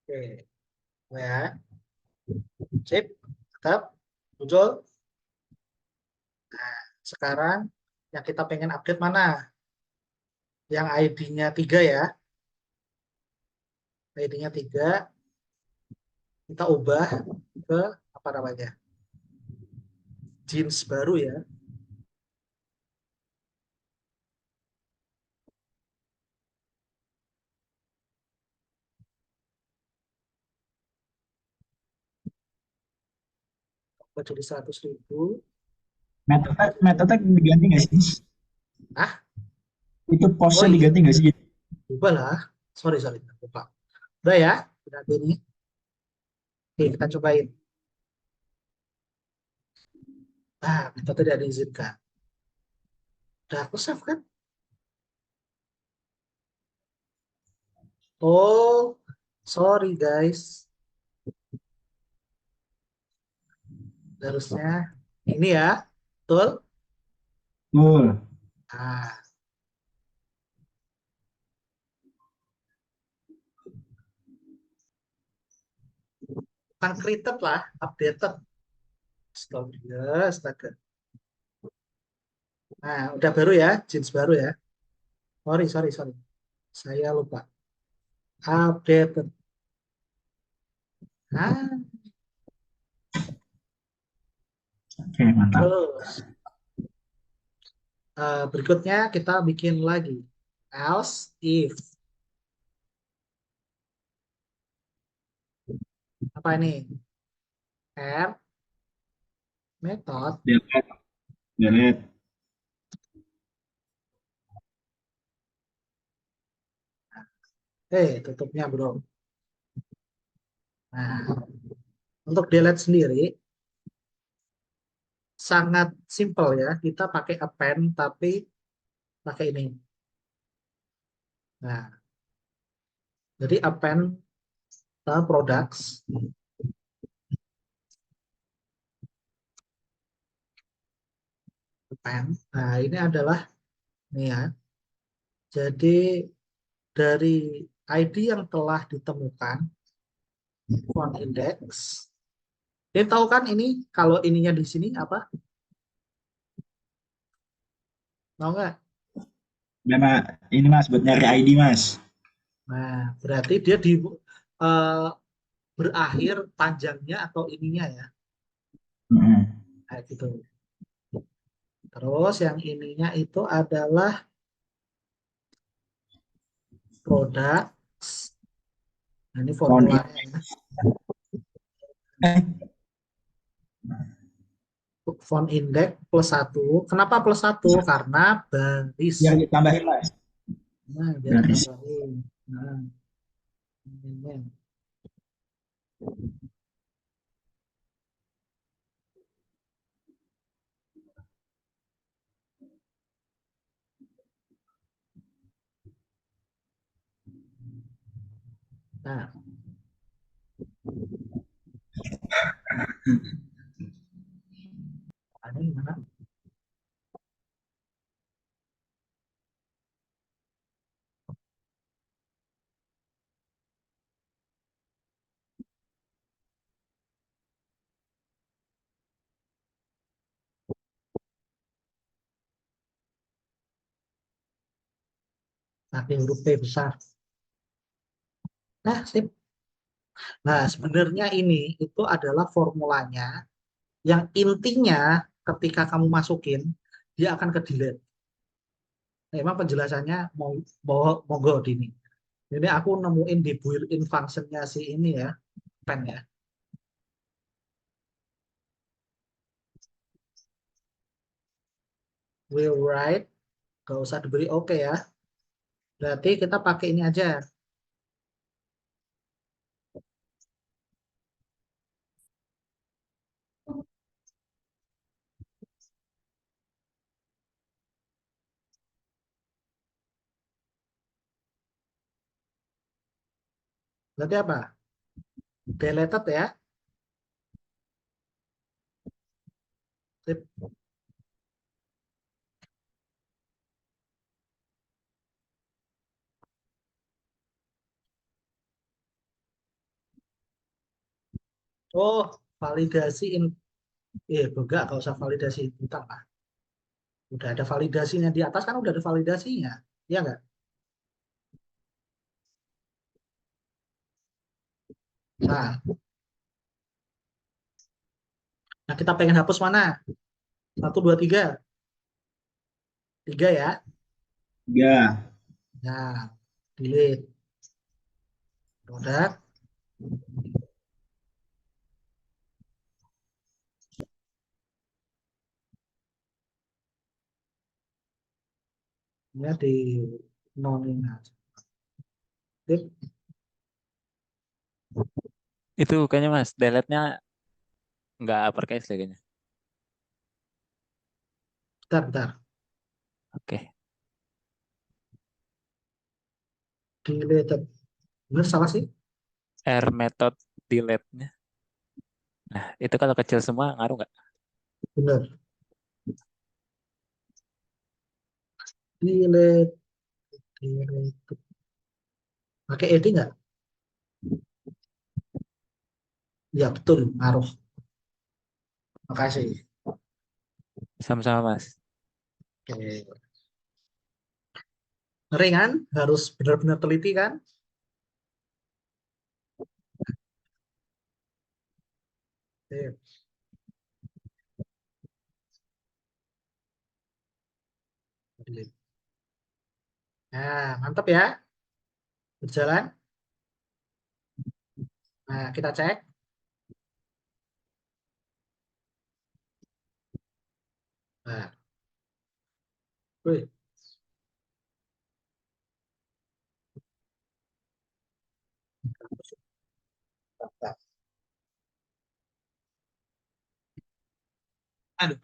Oke, ya. Sip, tetap muncul. Sekarang yang kita pengen update mana? Yang ID-nya 3 ya. ID-nya 3, kita ubah ke apa namanya? Jeans baru ya. Ubah jadi 100.000. Metode diganti nggak sih, Mas? Ah, Itu oh posnya iya, diganti nggak sih? ubah lah. Sorry, lupa. Udah ya, udah ini. Oke, kita cobain. Kita tidak diizinkan. Udah aku save kan? Oh, sorry guys. Harusnya ini ya. Betul? Betul. Ah, bukan created lah, updated. Astaga, astaga. Nah, udah baru ya, jeans baru ya. Sorry, sorry, sorry. Saya lupa. Updated. Ah, Oke, mantap. terus berikutnya kita bikin lagi. Else if. Apa ini? R method. Delete. Delete. Tutupnya bro. Nah, untuk delete sendiri sangat simple ya. Kita pakai append tapi pakai ini. Nah, jadi append products append. Nah, ini adalah nih ya. Jadi dari ID yang telah ditemukan font index. Dia tahu kan ini kalau ininya di sini apa? Tahu nggak? Nama ini Mas buat nyari ID Mas. Nah, berarti dia di eh, berakhir panjangnya atau ininya ya. Mm-mm. Kayak gitu. Terus yang ininya itu adalah products. Nah, ini Font formulanya ya. Font index plus 1. Kenapa plus 1? Karena baris. biar ditambahin Mas. Nah, biar Baris. ditambahin. Nah, ini. Nah, ini gimana? Pakai huruf P besar. Nah, sip. Nah, sebenarnya ini itu adalah formulanya yang intinya ketika kamu masukin dia akan ke delete. Nah, emang penjelasannya monggo Dini. Ini aku nemuin di built-in functionnya si ini ya, pen ya. Will write, gak usah diberi oke ya. Berarti kita pakai ini aja. Berarti apa? Deleted ya. Sip. Oh, validasi enggak, gak usah validasi inputan lah. Udah ada validasinya di atas kan udah ada validasinya. Iya nggak? Nah, nah kita pengen hapus mana? 1, 2, 3. 3 ya. Ya. Nah, delete. Produk. Ya di nonin aja. Sip. Itu kayaknya Mas, delete-nya nggak uppercase deh kayaknya. Bentar. Oke. Deleted. Bener salah sih? R method delete-nya. Nah, itu kalau kecil semua ngaruh nggak? Bener. Delete. Delete. Pakai ed nggak? Ya betul, ngaruh. Makasih. Sama-sama, Mas. Oke. Ngeri kan? Harus benar-benar teliti kan? Oke. Delete. Nah, mantap ya. Berjalan. Nah, kita cek. Nah, wih, mantap. Aduh,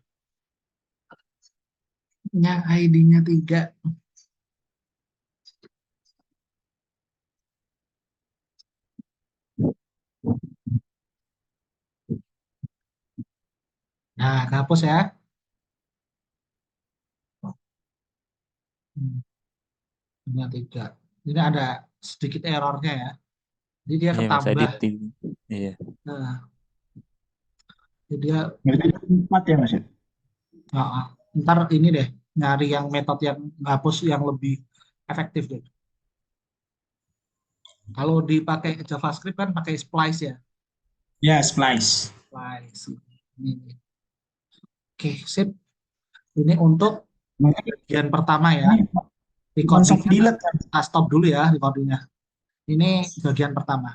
ID-nya 3. Nah, hapus ya. Nya 3. Ini ada sedikit errornya ya. Jadi dia Iya, Mas ketambah. Adit. Iya. Nah, jadi dia Berarti 4 ya Mas ya? ntar ini deh nyari yang metode yang ngapus yang lebih efektif deh. Kalau dipakai JavaScript kan pakai splice ya. Ya, splice. Splice. Ini. Oke, sip. Ini untuk bagian pertama ya. Ini konsep Recordingnya delete kan? kita stop dulu ya recordingnya. Ini bagian pertama.